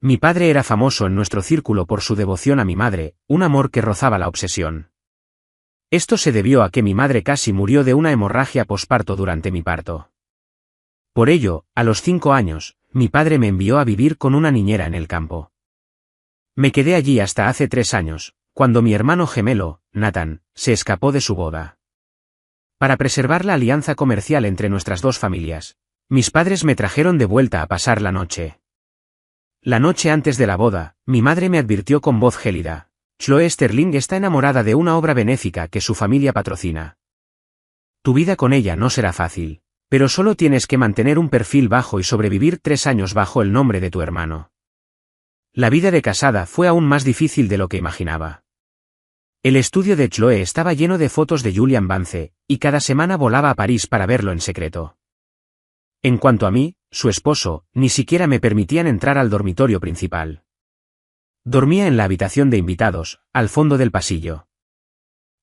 Mi padre era famoso en nuestro círculo por su devoción a mi madre, un amor que rozaba la obsesión. Esto se debió a que mi madre casi murió de una hemorragia posparto durante mi parto. Por ello, a los 5 años, mi padre me envió a vivir con una niñera en el campo. Me quedé allí hasta hace 3 años, cuando mi hermano gemelo, Nathan, se escapó de su boda. Para preservar la alianza comercial entre nuestras dos familias, mis padres me trajeron de vuelta a pasar la noche. La noche antes de la boda, mi madre me advirtió con voz gélida: Chloe Sterling está enamorada de una obra benéfica que su familia patrocina. Tu vida con ella no será fácil, pero solo tienes que mantener un perfil bajo y sobrevivir 3 años bajo el nombre de tu hermano. La vida de casada fue aún más difícil de lo que imaginaba. El estudio de Chloe estaba lleno de fotos de Julian Vance, y cada semana volaba a París para verlo en secreto. En cuanto a mí, su esposo, ni siquiera me permitían entrar al dormitorio principal. Dormía en la habitación de invitados, al fondo del pasillo.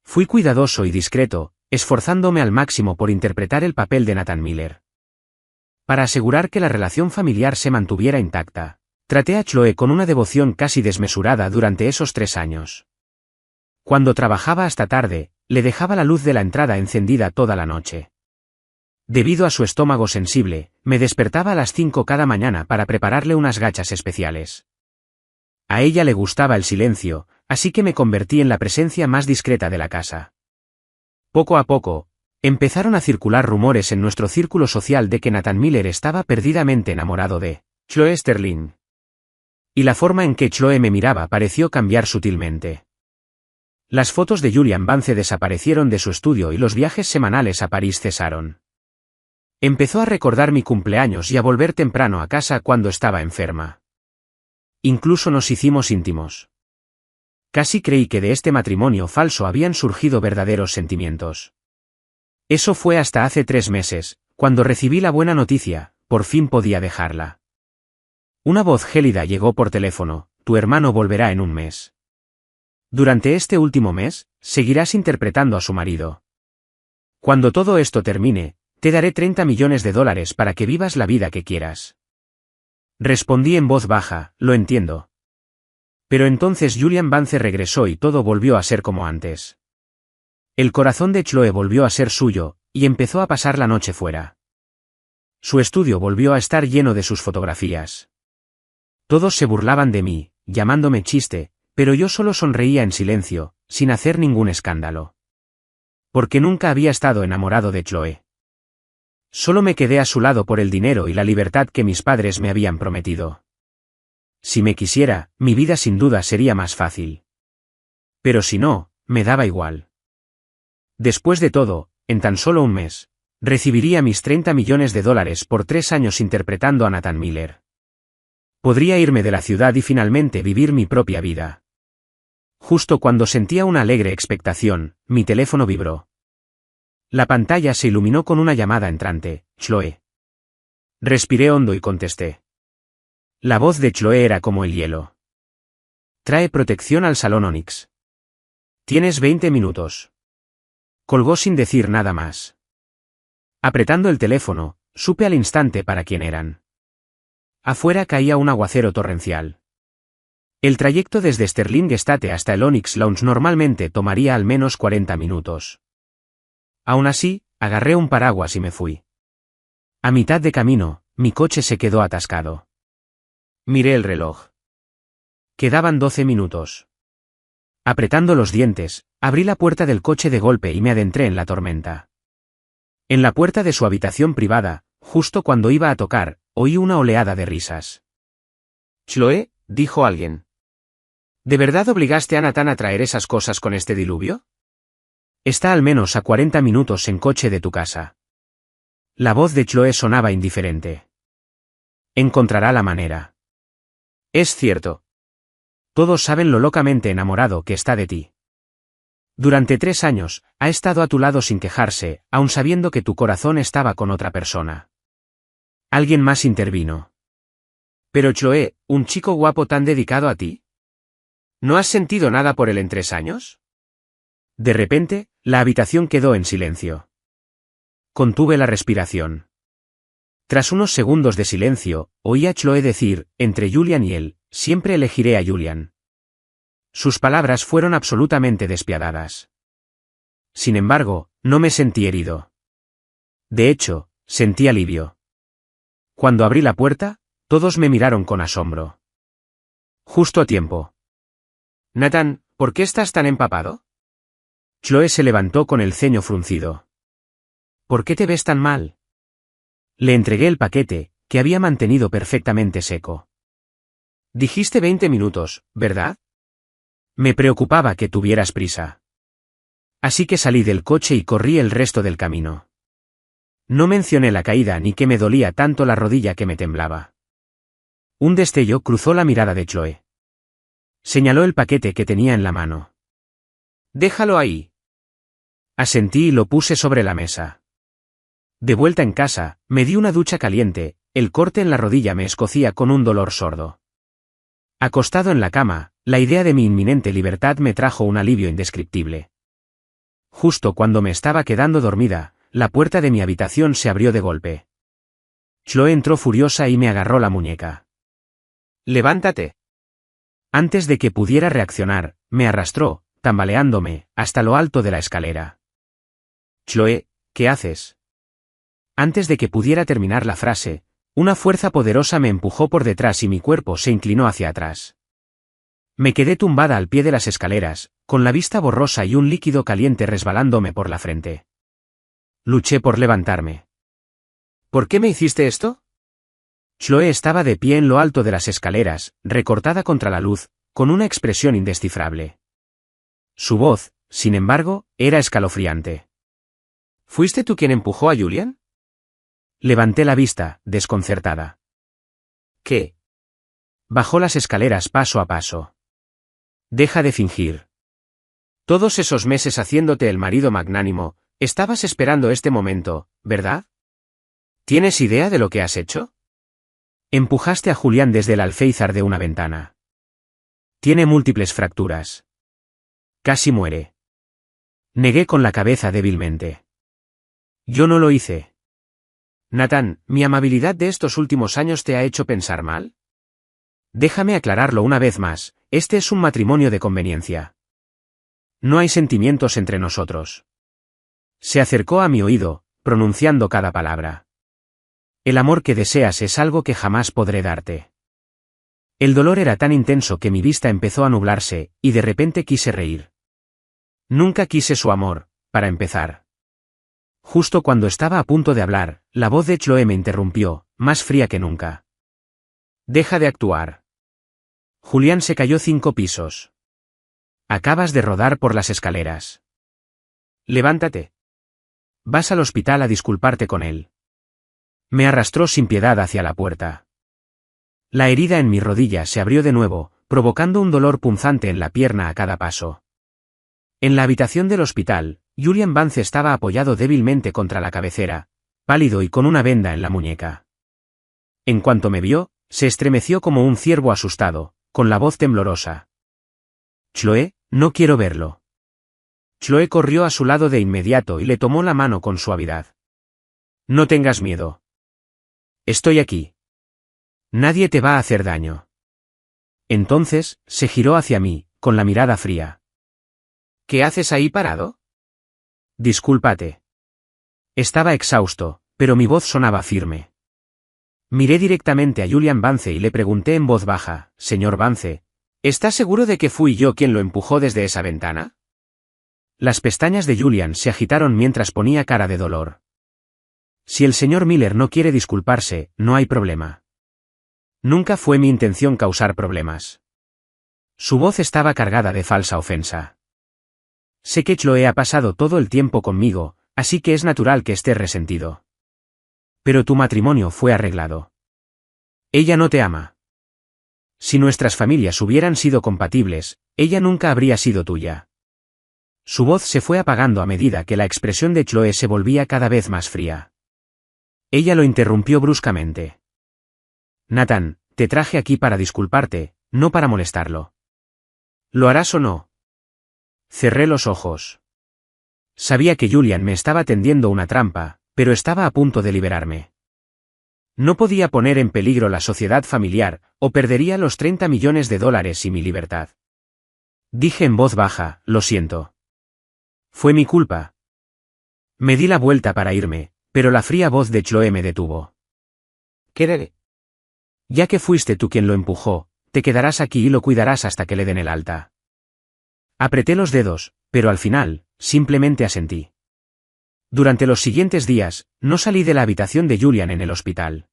Fui cuidadoso y discreto, esforzándome al máximo por interpretar el papel de Nathan Miller. Para asegurar que la relación familiar se mantuviera intacta, traté a Chloe con una devoción casi desmesurada durante esos 3 años. Cuando trabajaba hasta tarde, le dejaba la luz de la entrada encendida toda la noche. Debido a su estómago sensible, me despertaba a las 5 cada mañana para prepararle unas gachas especiales. A ella le gustaba el silencio, así que me convertí en la presencia más discreta de la casa. Poco a poco, empezaron a circular rumores en nuestro círculo social de que Nathan Miller estaba perdidamente enamorado de Chloe Sterling. Y la forma en que Chloe me miraba pareció cambiar sutilmente. Las fotos de Julian Vance desaparecieron de su estudio y los viajes semanales a París cesaron. Empezó a recordar mi cumpleaños y a volver temprano a casa cuando estaba enferma. Incluso nos hicimos íntimos. Casi creí que de este matrimonio falso habían surgido verdaderos sentimientos. Eso fue hasta hace 3 meses, cuando recibí la buena noticia: por fin podía dejarla. Una voz gélida llegó por teléfono: tu hermano volverá en un mes. Durante este último mes, seguirás interpretando a su marido. Cuando todo esto termine, te daré $30 millones para que vivas la vida que quieras. Respondí en voz baja: lo entiendo. Pero entonces Julian Vance regresó y todo volvió a ser como antes. El corazón de Chloe volvió a ser suyo, y empezó a pasar la noche fuera. Su estudio volvió a estar lleno de sus fotografías. Todos se burlaban de mí, llamándome chiste, pero yo solo sonreía en silencio, sin hacer ningún escándalo. Porque nunca había estado enamorado de Chloe. Solo me quedé a su lado por el dinero y la libertad que mis padres me habían prometido. Si me quisiera, mi vida sin duda sería más fácil. Pero si no, me daba igual. Después de todo, en tan solo un mes, recibiría mis $30 millones por 3 años interpretando a Nathan Miller. Podría irme de la ciudad y finalmente vivir mi propia vida. Justo cuando sentía una alegre expectación, mi teléfono vibró. La pantalla se iluminó con una llamada entrante: Chloe. Respiré hondo y contesté. La voz de Chloe era como el hielo. Trae protección al salón Onyx. Tienes 20 minutos. Colgó sin decir nada más. Apretando el teléfono, supe al instante para quién eran. Afuera caía un aguacero torrencial. El trayecto desde Sterling Estate hasta el Onyx Lounge normalmente tomaría al menos 40 minutos. Aún así, agarré un paraguas y me fui. A mitad de camino, mi coche se quedó atascado. Miré el reloj. Quedaban 12 minutos. Apretando los dientes, abrí la puerta del coche de golpe y me adentré en la tormenta. En la puerta de su habitación privada, justo cuando iba a tocar, oí una oleada de risas. «Chloe», dijo alguien. «¿De verdad obligaste a Nathan a traer esas cosas con este diluvio? Está al menos a 40 minutos en coche de tu casa». La voz de Chloe sonaba indiferente. «Encontrará la manera». «Es cierto. Todos saben lo locamente enamorado que está de ti. Durante 3 años, ha estado a tu lado sin quejarse, aun sabiendo que tu corazón estaba con otra persona». Alguien más intervino. «Pero Chloe, un chico guapo tan dedicado a ti. ¿No has sentido nada por él en 3 años?» De repente, la habitación quedó en silencio. Contuve la respiración. Tras unos segundos de silencio, oí a Chloe decir, entre Julian y él: siempre elegiré a Julian. Sus palabras fueron absolutamente despiadadas. Sin embargo, no me sentí herido. De hecho, sentí alivio. Cuando abrí la puerta, todos me miraron con asombro. Justo a tiempo. Nathan, ¿por qué estás tan empapado? Chloe se levantó con el ceño fruncido. ¿Por qué te ves tan mal? Le entregué el paquete, que había mantenido perfectamente seco. Dijiste 20 minutos, ¿verdad? Me preocupaba que tuvieras prisa. Así que salí del coche y corrí el resto del camino. No mencioné la caída ni que me dolía tanto la rodilla que me temblaba. Un destello cruzó la mirada de Chloe. Señaló el paquete que tenía en la mano. Déjalo ahí. Asentí y lo puse sobre la mesa. De vuelta en casa, me di una ducha caliente, el corte en la rodilla me escocía con un dolor sordo. Acostado en la cama, la idea de mi inminente libertad me trajo un alivio indescriptible. Justo cuando me estaba quedando dormida, la puerta de mi habitación se abrió de golpe. Chloe entró furiosa y me agarró la muñeca. ¡Levántate! Antes de que pudiera reaccionar, me arrastró, tambaleándome, hasta lo alto de la escalera. Chloe, ¿qué haces? Antes de que pudiera terminar la frase, una fuerza poderosa me empujó por detrás y mi cuerpo se inclinó hacia atrás. Me quedé tumbada al pie de las escaleras, con la vista borrosa y un líquido caliente resbalándome por la frente. Luché por levantarme. ¿Por qué me hiciste esto? Chloe estaba de pie en lo alto de las escaleras, recortada contra la luz, con una expresión indescifrable. Su voz, sin embargo, era escalofriante. ¿Fuiste tú quien empujó a Julian? Levanté la vista, desconcertada. ¿Qué? Bajó las escaleras paso a paso. Deja de fingir. Todos esos meses haciéndote el marido magnánimo, estabas esperando este momento, ¿verdad? ¿Tienes idea de lo que has hecho? Empujaste a Julián desde el alféizar de una ventana. Tiene múltiples fracturas. Casi muere. Negué con la cabeza débilmente. Yo no lo hice. Nathan, ¿mi amabilidad de estos últimos años te ha hecho pensar mal? Déjame aclararlo una vez más, este es un matrimonio de conveniencia. No hay sentimientos entre nosotros. Se acercó a mi oído, pronunciando cada palabra. El amor que deseas es algo que jamás podré darte. El dolor era tan intenso que mi vista empezó a nublarse, y de repente quise reír. Nunca quise su amor, para empezar. Justo cuando estaba a punto de hablar, la voz de Chloe me interrumpió, más fría que nunca. Deja de actuar. Julián se cayó 5 pisos. Acabas de rodar por las escaleras. Levántate. Vas al hospital a disculparte con él. Me arrastró sin piedad hacia la puerta. La herida en mi rodilla se abrió de nuevo, provocando un dolor punzante en la pierna a cada paso. En la habitación del hospital, Julian Vance estaba apoyado débilmente contra la cabecera, pálido y con una venda en la muñeca. En cuanto me vio, se estremeció como un ciervo asustado, con la voz temblorosa. Chloe, no quiero verlo. Chloe corrió a su lado de inmediato y le tomó la mano con suavidad. No tengas miedo. Estoy aquí. Nadie te va a hacer daño. Entonces, se giró hacia mí, con la mirada fría. ¿Qué haces ahí parado? Discúlpate. Estaba exhausto, pero mi voz sonaba firme. Miré directamente a Julian Vance y le pregunté en voz baja, señor Vance, ¿está seguro de que fui yo quien lo empujó desde esa ventana? Las pestañas de Julian se agitaron mientras ponía cara de dolor. Si el señor Miller no quiere disculparse, no hay problema. Nunca fue mi intención causar problemas. Su voz estaba cargada de falsa ofensa. Sé que Chloe ha pasado todo el tiempo conmigo, así que es natural que esté resentido. Pero tu matrimonio fue arreglado. Ella no te ama. Si nuestras familias hubieran sido compatibles, ella nunca habría sido tuya. Su voz se fue apagando a medida que la expresión de Chloe se volvía cada vez más fría. Ella lo interrumpió bruscamente. Nathan, te traje aquí para disculparte, no para molestarlo. ¿Lo harás o no? Cerré los ojos. Sabía que Julian me estaba tendiendo una trampa, pero estaba a punto de liberarme. No podía poner en peligro la sociedad familiar, o perdería los 30 millones de dólares y mi libertad. Dije en voz baja, lo siento. Fue mi culpa. Me di la vuelta para irme, pero la fría voz de Chloe me detuvo. ¿Qué? Ya que fuiste tú quien lo empujó, te quedarás aquí y lo cuidarás hasta que le den el alta. Apreté los dedos, pero al final, simplemente asentí. Durante los siguientes días, no salí de la habitación de Julian en el hospital.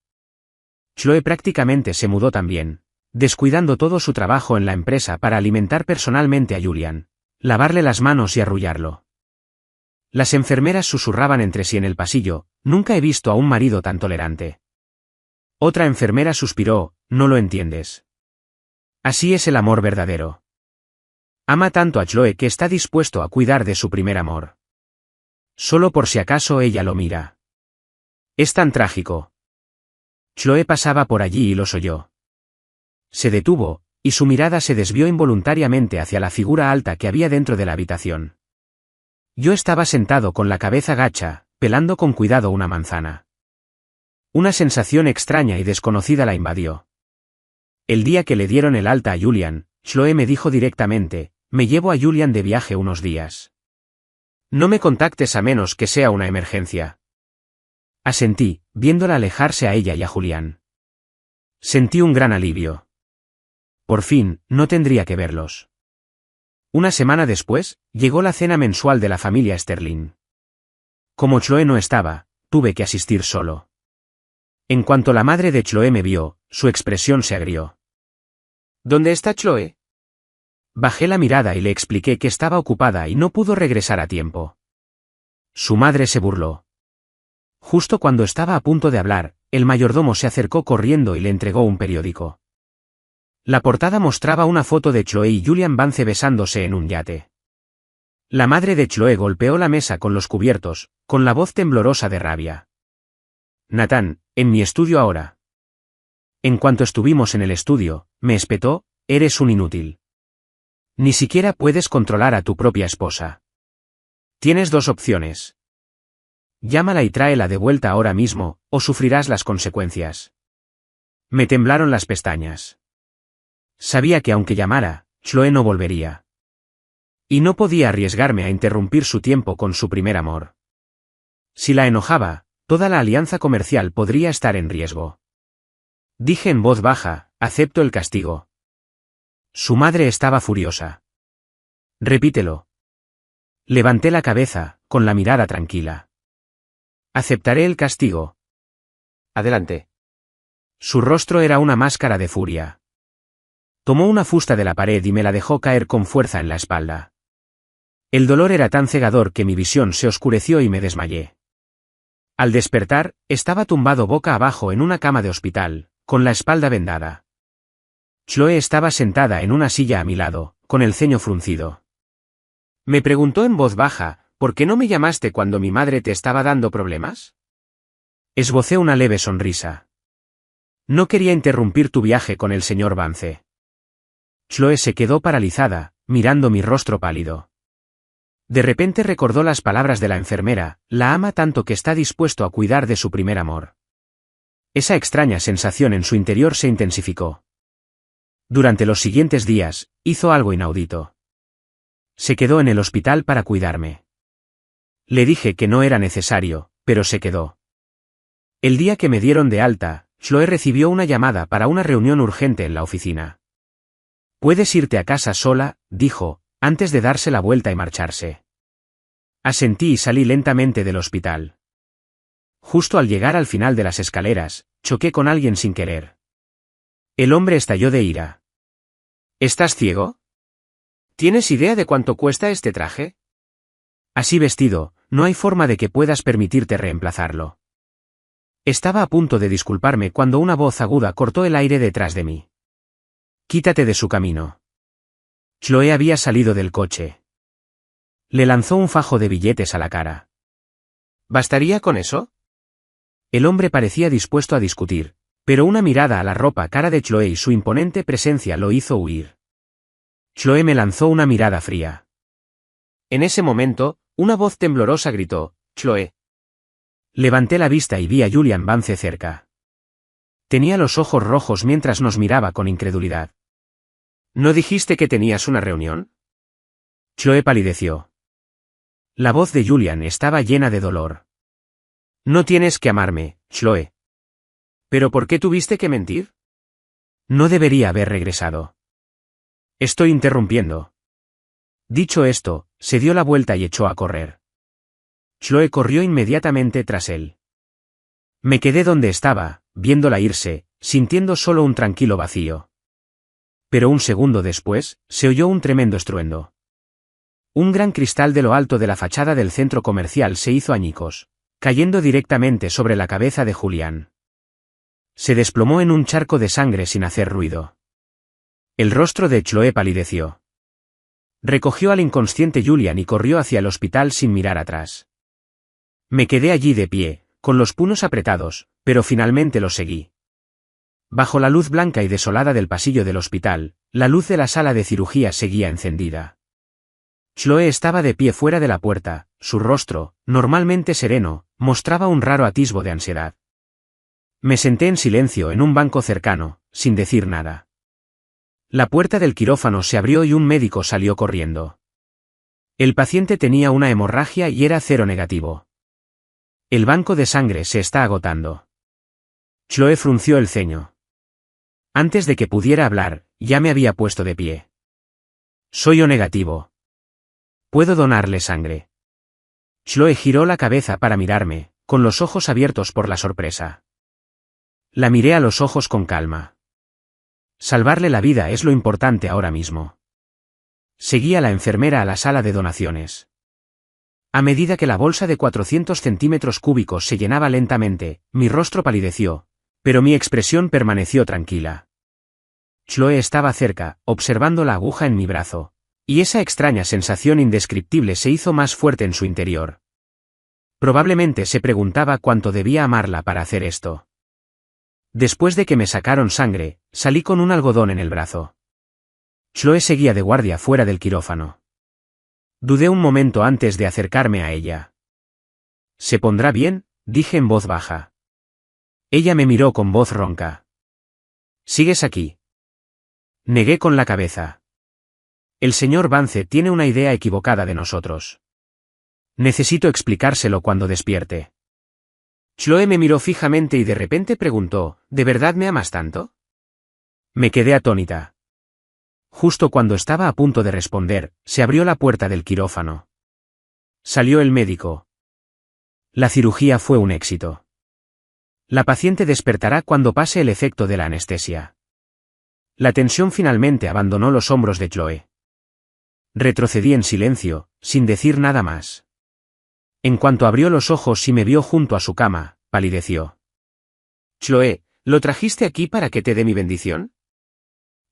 Chloe prácticamente se mudó también, descuidando todo su trabajo en la empresa para alimentar personalmente a Julian, lavarle las manos y arrullarlo. Las enfermeras susurraban entre sí en el pasillo, nunca he visto a un marido tan tolerante. Otra enfermera suspiró, no lo entiendes. Así es el amor verdadero. Ama tanto a Chloe que está dispuesto a cuidar de su primer amor. Solo por si acaso ella lo mira. Es tan trágico. Chloe pasaba por allí y los oyó. Se detuvo, y su mirada se desvió involuntariamente hacia la figura alta que había dentro de la habitación. Yo estaba sentado con la cabeza gacha, pelando con cuidado una manzana. Una sensación extraña y desconocida la invadió. El día que le dieron el alta a Julian, Chloe me dijo directamente, me llevo a Julian de viaje unos días. No me contactes a menos que sea una emergencia. Asentí, viéndola alejarse a ella y a Julián. Sentí un gran alivio. Por fin, no tendría que verlos. Una semana después, llegó la cena mensual de la familia Sterling. Como Chloe no estaba, tuve que asistir solo. En cuanto la madre de Chloe me vio, su expresión se agrió. ¿Dónde está Chloe? Bajé la mirada y le expliqué que estaba ocupada y no pudo regresar a tiempo. Su madre se burló. Justo cuando estaba a punto de hablar, el mayordomo se acercó corriendo y le entregó un periódico. La portada mostraba una foto de Chloe y Julian Vance besándose en un yate. La madre de Chloe golpeó la mesa con los cubiertos, con la voz temblorosa de rabia. Nathan, en mi estudio ahora. En cuanto estuvimos en el estudio, me espetó, eres un inútil. Ni siquiera puedes controlar a tu propia esposa. Tienes dos opciones. Llámala y tráela de vuelta ahora mismo, o sufrirás las consecuencias. Me temblaron las pestañas. Sabía que aunque llamara, Chloe no volvería. Y no podía arriesgarme a interrumpir su tiempo con su primer amor. Si la enojaba, toda la alianza comercial podría estar en riesgo. Dije en voz baja, acepto el castigo. Su madre estaba furiosa. Repítelo. Levanté la cabeza, con la mirada tranquila. Aceptaré el castigo. Adelante. Su rostro era una máscara de furia. Tomó una fusta de la pared y me la dejó caer con fuerza en la espalda. El dolor era tan cegador que mi visión se oscureció y me desmayé. Al despertar, estaba tumbado boca abajo en una cama de hospital, con la espalda vendada. Chloe estaba sentada en una silla a mi lado, con el ceño fruncido. Me preguntó en voz baja, ¿por qué no me llamaste cuando mi madre te estaba dando problemas? Esbocé una leve sonrisa. No quería interrumpir tu viaje con el señor Vance. Chloe se quedó paralizada, mirando mi rostro pálido. De repente recordó las palabras de la enfermera, la ama tanto que está dispuesto a cuidar de su primer amor. Esa extraña sensación en su interior se intensificó. Durante los siguientes días, hizo algo inaudito. Se quedó en el hospital para cuidarme. Le dije que no era necesario, pero se quedó. El día que me dieron de alta, Chloe recibió una llamada para una reunión urgente en la oficina. Puedes irte a casa sola, dijo, antes de darse la vuelta y marcharse. Asentí y salí lentamente del hospital. Justo al llegar al final de las escaleras, choqué con alguien sin querer. El hombre estalló de ira. ¿Estás ciego? ¿Tienes idea de cuánto cuesta este traje? Así vestido, no hay forma de que puedas permitirte reemplazarlo. Estaba a punto de disculparme cuando una voz aguda cortó el aire detrás de mí. Quítate de su camino. Chloe había salido del coche. Le lanzó un fajo de billetes a la cara. ¿Bastaría con eso? El hombre parecía dispuesto a discutir, pero una mirada a la ropa cara de Chloe y su imponente presencia lo hizo huir. Chloe me lanzó una mirada fría. En ese momento, una voz temblorosa gritó, Chloe. Levanté la vista y vi a Julian Vance cerca. Tenía los ojos rojos mientras nos miraba con incredulidad. ¿No dijiste que tenías una reunión? Chloe palideció. La voz de Julian estaba llena de dolor. No tienes que amarme, Chloe. ¿Pero por qué tuviste que mentir? No debería haber regresado. Estoy interrumpiendo. Dicho esto, se dio la vuelta y echó a correr. Chloe corrió inmediatamente tras él. Me quedé donde estaba, viéndola irse, sintiendo solo un tranquilo vacío. Pero un segundo después, se oyó un tremendo estruendo. Un gran cristal de lo alto de la fachada del centro comercial se hizo añicos, cayendo directamente sobre la cabeza de Julián. Se desplomó en un charco de sangre sin hacer ruido. El rostro de Chloe palideció. Recogió al inconsciente Julian y corrió hacia el hospital sin mirar atrás. Me quedé allí de pie, con los puños apretados, pero finalmente lo seguí. Bajo la luz blanca y desolada del pasillo del hospital, la luz de la sala de cirugía seguía encendida. Chloe estaba de pie fuera de la puerta, su rostro, normalmente sereno, mostraba un raro atisbo de ansiedad. Me senté en silencio en un banco cercano, sin decir nada. La puerta del quirófano se abrió y un médico salió corriendo. El paciente tenía una hemorragia y era cero negativo. El banco de sangre se está agotando. Chloe frunció el ceño. Antes de que pudiera hablar, ya me había puesto de pie. Soy O negativo. Puedo donarle sangre. Chloe giró la cabeza para mirarme, con los ojos abiertos por la sorpresa. La miré a los ojos con calma. Salvarle la vida es lo importante ahora mismo. Seguí a la enfermera a la sala de donaciones. A medida que la bolsa de 400 centímetros cúbicos se llenaba lentamente, mi rostro palideció, pero mi expresión permaneció tranquila. Chloe estaba cerca, observando la aguja en mi brazo, y esa extraña sensación indescriptible se hizo más fuerte en su interior. Probablemente se preguntaba cuánto debía amarla para hacer esto. Después de que me sacaron sangre, salí con un algodón en el brazo. Chloe seguía de guardia fuera del quirófano. Dudé un momento antes de acercarme a ella. ¿Se pondrá bien?, dije en voz baja. Ella me miró con voz ronca. ¿Sigues aquí? Negué con la cabeza. El señor Vance tiene una idea equivocada de nosotros. Necesito explicárselo cuando despierte. Chloe me miró fijamente y de repente preguntó, ¿de verdad me amas tanto? Me quedé atónita. Justo cuando estaba a punto de responder, se abrió la puerta del quirófano. Salió el médico. La cirugía fue un éxito. La paciente despertará cuando pase el efecto de la anestesia. La tensión finalmente abandonó los hombros de Chloe. Retrocedí en silencio, sin decir nada más. En cuanto abrió los ojos y me vio junto a su cama, palideció. Chloe, ¿lo trajiste aquí para que te dé mi bendición?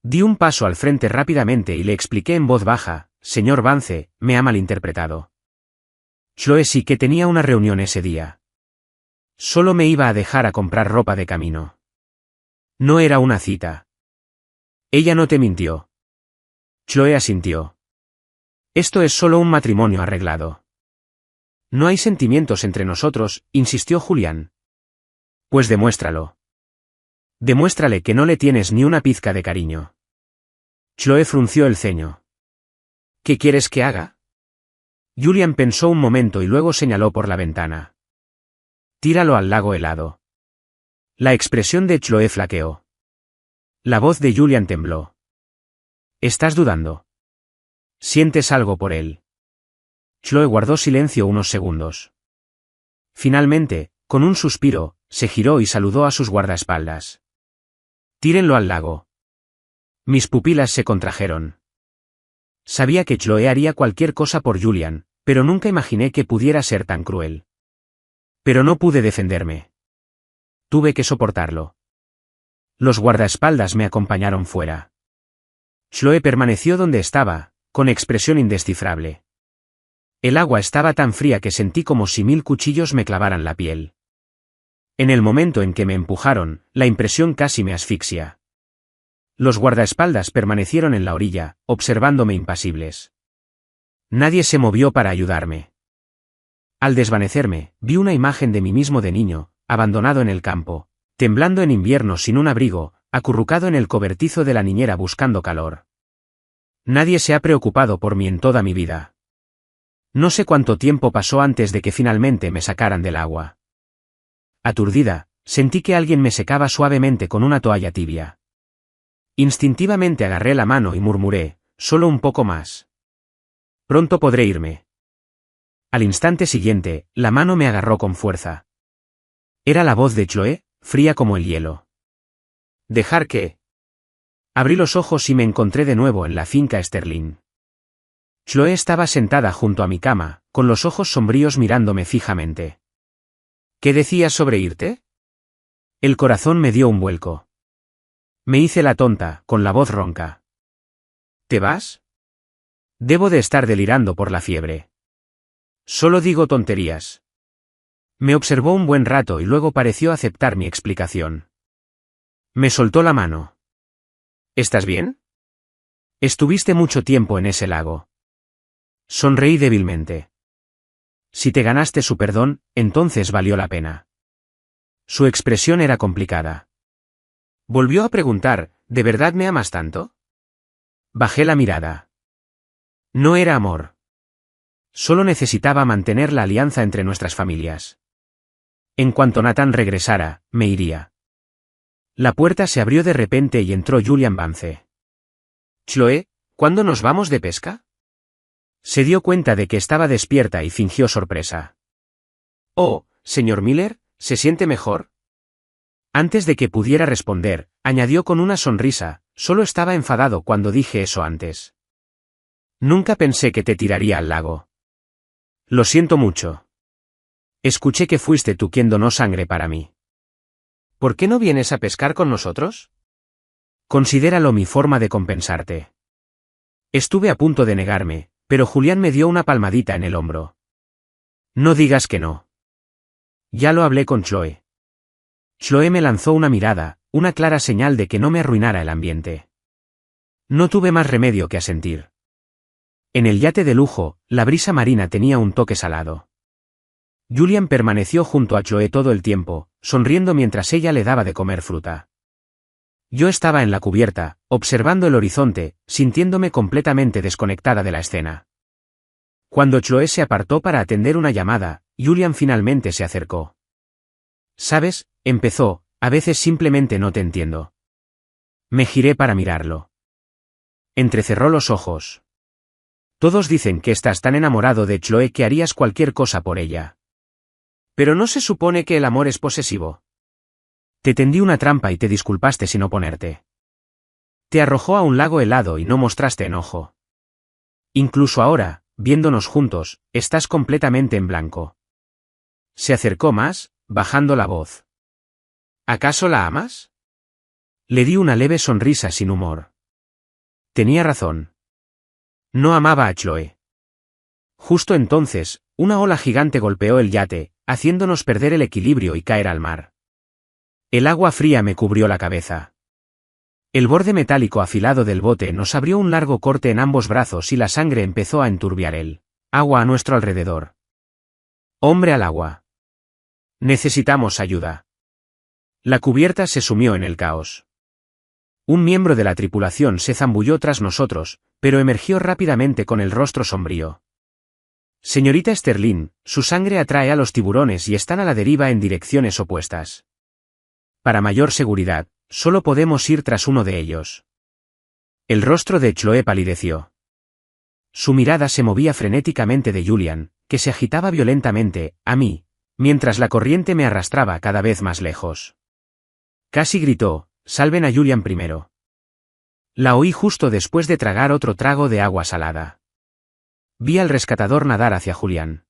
Di un paso al frente rápidamente y le expliqué en voz baja, señor Vance, me ha malinterpretado. Chloe sí que tenía una reunión ese día. Solo me iba a dejar a comprar ropa de camino. No era una cita. Ella no te mintió. Chloe asintió. Esto es solo un matrimonio arreglado. No hay sentimientos entre nosotros, insistió Julián. Pues demuéstralo. Demuéstrale que no le tienes ni una pizca de cariño. Chloe frunció el ceño. ¿Qué quieres que haga? Julián pensó un momento y luego señaló por la ventana. Tíralo al lago helado. La expresión de Chloe flaqueó. La voz de Julián tembló. ¿Estás dudando? ¿Sientes algo por él? Chloe guardó silencio unos segundos. Finalmente, con un suspiro, se giró y saludó a sus guardaespaldas. Tírenlo al lago. Mis pupilas se contrajeron. Sabía que Chloe haría cualquier cosa por Julián, pero nunca imaginé que pudiera ser tan cruel. Pero no pude defenderme. Tuve que soportarlo. Los guardaespaldas me acompañaron fuera. Chloe permaneció donde estaba, con expresión indescifrable. El agua estaba tan fría que sentí como si 1000 cuchillos me clavaran la piel. En el momento en que me empujaron, la impresión casi me asfixia. Los guardaespaldas permanecieron en la orilla, observándome impasibles. Nadie se movió para ayudarme. Al desvanecerme, vi una imagen de mí mismo de niño, abandonado en el campo, temblando en invierno sin un abrigo, acurrucado en el cobertizo de la niñera buscando calor. Nadie se ha preocupado por mí en toda mi vida. No sé cuánto tiempo pasó antes de que finalmente me sacaran del agua. Aturdida, sentí que alguien me secaba suavemente con una toalla tibia. Instintivamente agarré la mano y murmuré, solo un poco más. Pronto podré irme. Al instante siguiente, la mano me agarró con fuerza. Era la voz de Chloé, fría como el hielo. ¿Dejar qué? Abrí los ojos y me encontré de nuevo en la finca Sterling. Chloé estaba sentada junto a mi cama, con los ojos sombríos mirándome fijamente. ¿Qué decías sobre irte? El corazón me dio un vuelco. Me hice la tonta, con la voz ronca. ¿Te vas? Debo de estar delirando por la fiebre. Solo digo tonterías. Me observó un buen rato y luego pareció aceptar mi explicación. Me soltó la mano. ¿Estás bien? Estuviste mucho tiempo en ese lago. Sonreí débilmente. Si te ganaste su perdón, entonces valió la pena. Su expresión era complicada. Volvió a preguntar, ¿de verdad me amas tanto? Bajé la mirada. No era amor. Solo necesitaba mantener la alianza entre nuestras familias. En cuanto Nathan regresara, me iría. La puerta se abrió de repente y entró Julian Vance. «Chloé, ¿cuándo nos vamos de pesca?» Se dio cuenta de que estaba despierta y fingió sorpresa. «Oh, señor Miller, ¿se siente mejor?» Antes de que pudiera responder, añadió con una sonrisa, solo estaba enfadado cuando dije eso antes. Nunca pensé que te tiraría al lago. Lo siento mucho. Escuché que fuiste tú quien donó sangre para mí. ¿Por qué no vienes a pescar con nosotros? Considéralo mi forma de compensarte. Estuve a punto de negarme, pero Julián me dio una palmadita en el hombro. No digas que no. Ya lo hablé con Chloé. Chloé me lanzó una mirada, una clara señal de que no me arruinara el ambiente. No tuve más remedio que asentir. En el yate de lujo, la brisa marina tenía un toque salado. Julian permaneció junto a Chloé todo el tiempo, sonriendo mientras ella le daba de comer fruta. Yo estaba en la cubierta, observando el horizonte, sintiéndome completamente desconectada de la escena. Cuando Chloé se apartó para atender una llamada, Julian finalmente se acercó. «¿Sabes?», empezó, «a veces simplemente no te entiendo». Me giré para mirarlo. Entrecerró los ojos. «Todos dicen que estás tan enamorado de Chloé que harías cualquier cosa por ella. ¿Pero no se supone que el amor es posesivo? Te tendí una trampa y te disculpaste sin oponerte. Te arrojó a un lago helado y no mostraste enojo. Incluso ahora, viéndonos juntos, estás completamente en blanco». Se acercó más, bajando la voz. «¿Acaso la amas?» Le di una leve sonrisa sin humor. Tenía razón. No amaba a Chloé. Justo entonces, una ola gigante golpeó el yate, haciéndonos perder el equilibrio y caer al mar. El agua fría me cubrió la cabeza. El borde metálico afilado del bote nos abrió un largo corte en ambos brazos y la sangre empezó a enturbiar el agua a nuestro alrededor. «Hombre al agua. Necesitamos ayuda». La cubierta se sumió en el caos. Un miembro de la tripulación se zambulló tras nosotros, pero emergió rápidamente con el rostro sombrío. «Señorita Sterling, su sangre atrae a los tiburones y están a la deriva en direcciones opuestas. Para mayor seguridad, solo podemos ir tras uno de ellos». El rostro de Chloé palideció. Su mirada se movía frenéticamente de Julian, que se agitaba violentamente, a mí, mientras la corriente me arrastraba cada vez más lejos. Casi gritó, «Salven a Julian primero». La oí justo después de tragar otro trago de agua salada. Vi al rescatador nadar hacia Julián.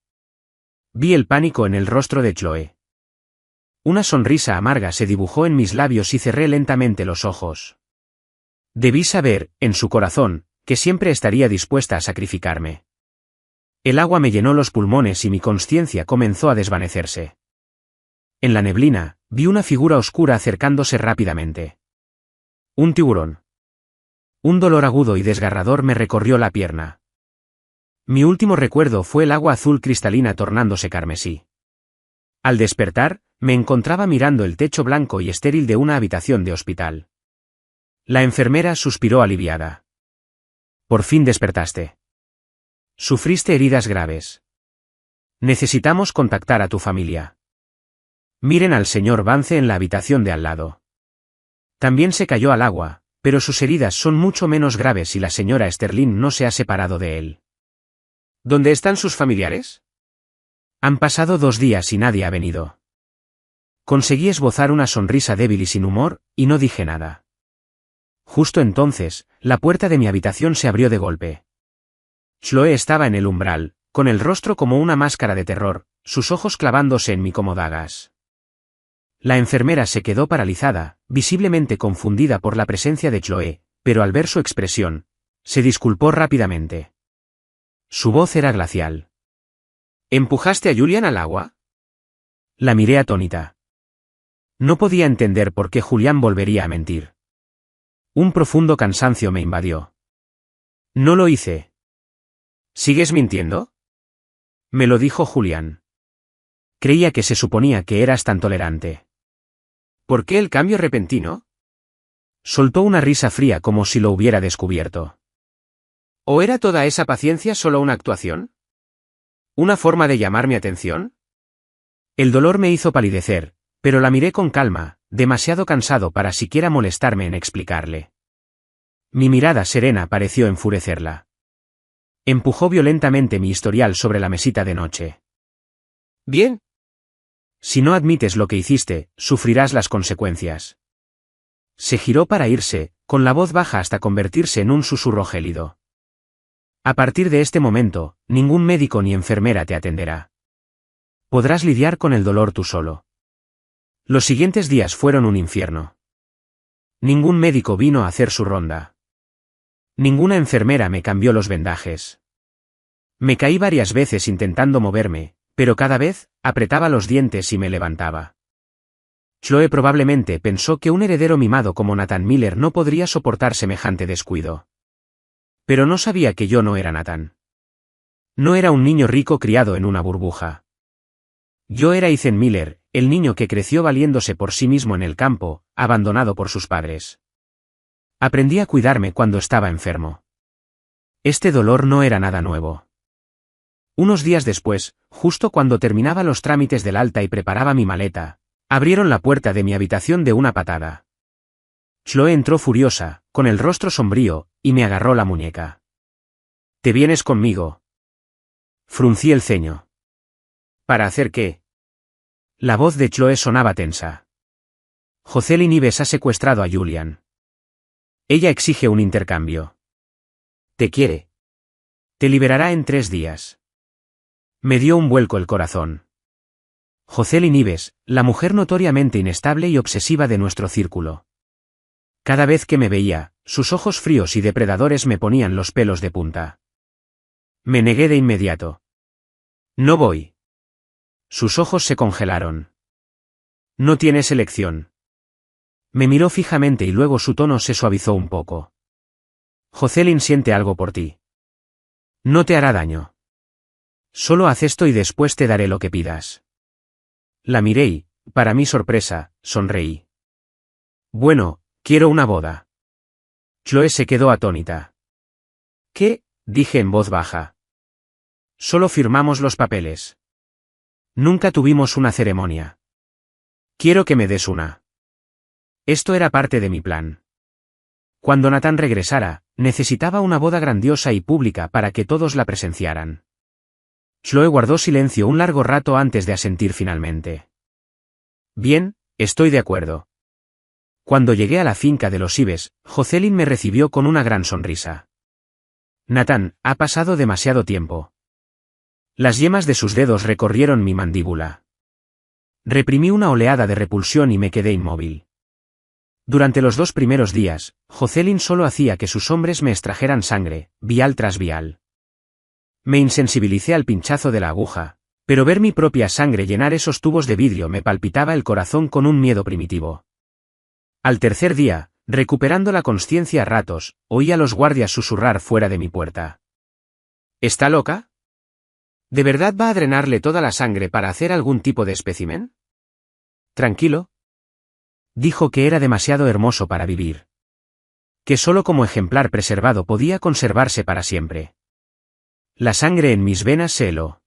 Vi el pánico en el rostro de Chloé. Una sonrisa amarga se dibujó en mis labios y cerré lentamente los ojos. Debí saber, en su corazón, que siempre estaría dispuesta a sacrificarme. El agua me llenó los pulmones y mi consciencia comenzó a desvanecerse. En la neblina, vi una figura oscura acercándose rápidamente. Un tiburón. Un dolor agudo y desgarrador me recorrió la pierna. Mi último recuerdo fue el agua azul cristalina tornándose carmesí. Al despertar, me encontraba mirando el techo blanco y estéril de una habitación de hospital. La enfermera suspiró aliviada. Por fin despertaste. Sufriste heridas graves. Necesitamos contactar a tu familia. Miren al señor Vance en la habitación de al lado. También se cayó al agua, pero sus heridas son mucho menos graves y la señora Sterling no se ha separado de él. ¿Dónde están sus familiares? Han pasado 2 días y nadie ha venido. Conseguí esbozar una sonrisa débil y sin humor, y no dije nada. Justo entonces, la puerta de mi habitación se abrió de golpe. Chloe estaba en el umbral, con el rostro como una máscara de terror, sus ojos clavándose en mí como dagas. La enfermera se quedó paralizada, visiblemente confundida por la presencia de Chloe, pero al ver su expresión, se disculpó rápidamente. Su voz era glacial. ¿Empujaste a Julian al agua? La miré atónita. No podía entender por qué Julián volvería a mentir. Un profundo cansancio me invadió. No lo hice. ¿Sigues mintiendo? Me lo dijo Julián. Creía que se suponía que eras tan tolerante. ¿Por qué el cambio repentino? Soltó una risa fría como si lo hubiera descubierto. ¿O era toda esa paciencia solo una actuación? ¿Una forma de llamar mi atención? El dolor me hizo palidecer, pero la miré con calma, demasiado cansado para siquiera molestarme en explicarle. Mi mirada serena pareció enfurecerla. Empujó violentamente mi historial sobre la mesita de noche. Bien. Si no admites lo que hiciste, sufrirás las consecuencias. Se giró para irse, con la voz baja hasta convertirse en un susurro gélido. A partir de este momento, ningún médico ni enfermera te atenderá. Podrás lidiar con el dolor tú solo. Los siguientes días fueron un infierno. Ningún médico vino a hacer su ronda. Ninguna enfermera me cambió los vendajes. Me caí varias veces intentando moverme, pero cada vez, apretaba los dientes y me levantaba. Chloe probablemente pensó que un heredero mimado como Nathan Miller no podría soportar semejante descuido. Pero no sabía que yo no era Nathan. No era un niño rico criado en una burbuja. Yo era Ethan Miller, el niño que creció valiéndose por sí mismo en el campo, abandonado por sus padres. Aprendí a cuidarme cuando estaba enfermo. Este dolor no era nada nuevo. Unos días después, justo cuando terminaba los trámites del alta y preparaba mi maleta, abrieron la puerta de mi habitación de una patada. Chloe entró furiosa, con el rostro sombrío, y me agarró la muñeca. ¿Te vienes conmigo? Fruncí el ceño. ¿Para hacer qué? La voz de Chloe sonaba tensa. Jocelyn Ives ha secuestrado a Julian. Ella exige un intercambio. Te quiere. Te liberará en 3 días. Me dio un vuelco el corazón. Jocelyn Ives, la mujer notoriamente inestable y obsesiva de nuestro círculo. Cada vez que me veía, sus ojos fríos y depredadores me ponían los pelos de punta. Me negué de inmediato. No voy. Sus ojos se congelaron. No tienes elección. Me miró fijamente y luego su tono se suavizó un poco. Jocelyn siente algo por ti. No te hará daño. Solo haz esto y después te daré lo que pidas. La miré y, para mi sorpresa, sonreí. Bueno, quiero una boda. Chloe se quedó atónita. ¿Qué? Dije en voz baja. Solo firmamos los papeles. Nunca tuvimos una ceremonia. Quiero que me des una. Esto era parte de mi plan. Cuando Nathan regresara, necesitaba una boda grandiosa y pública para que todos la presenciaran. Chloe guardó silencio un largo rato antes de asentir finalmente. Bien, estoy de acuerdo. Cuando llegué a la finca de los Ives, Jocelyn me recibió con una gran sonrisa. Nathan, ha pasado demasiado tiempo. Las yemas de sus dedos recorrieron mi mandíbula. Reprimí una oleada de repulsión y me quedé inmóvil. Durante los 2 primeros días, Jocelyn solo hacía que sus hombres me extrajeran sangre, vial tras vial. Me insensibilicé al pinchazo de la aguja, pero ver mi propia sangre llenar esos tubos de vidrio me palpitaba el corazón con un miedo primitivo. Al tercer día, recuperando la consciencia a ratos, oí a los guardias susurrar fuera de mi puerta. ¿Está loca? ¿De verdad va a drenarle toda la sangre para hacer algún tipo de espécimen? Tranquilo. Dijo que era demasiado hermoso para vivir. Que solo como ejemplar preservado podía conservarse para siempre. La sangre en mis venas se heló.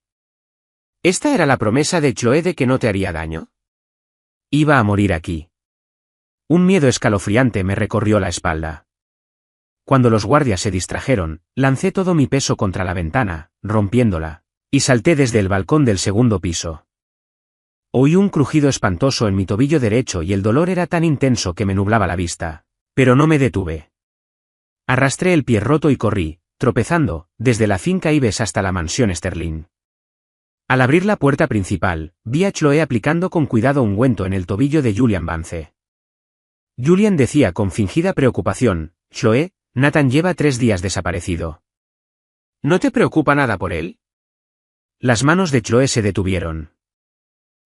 ¿Esta era la promesa de Chloé de que no te haría daño? Iba a morir aquí. Un miedo escalofriante me recorrió la espalda. Cuando los guardias se distrajeron, lancé todo mi peso contra la ventana, rompiéndola, y salté desde el balcón del segundo piso. Oí un crujido espantoso en mi tobillo derecho y el dolor era tan intenso que me nublaba la vista, pero no me detuve. Arrastré el pie roto y corrí, tropezando, desde la finca Ives hasta la mansión Sterling. Al abrir la puerta principal, vi a Chloé aplicando con cuidado ungüento en el tobillo de Julian Vance. Julian decía con fingida preocupación: «Chloé, Nathan lleva 3 días desaparecido. ¿No te preocupa nada por él?» Las manos de Chloé se detuvieron.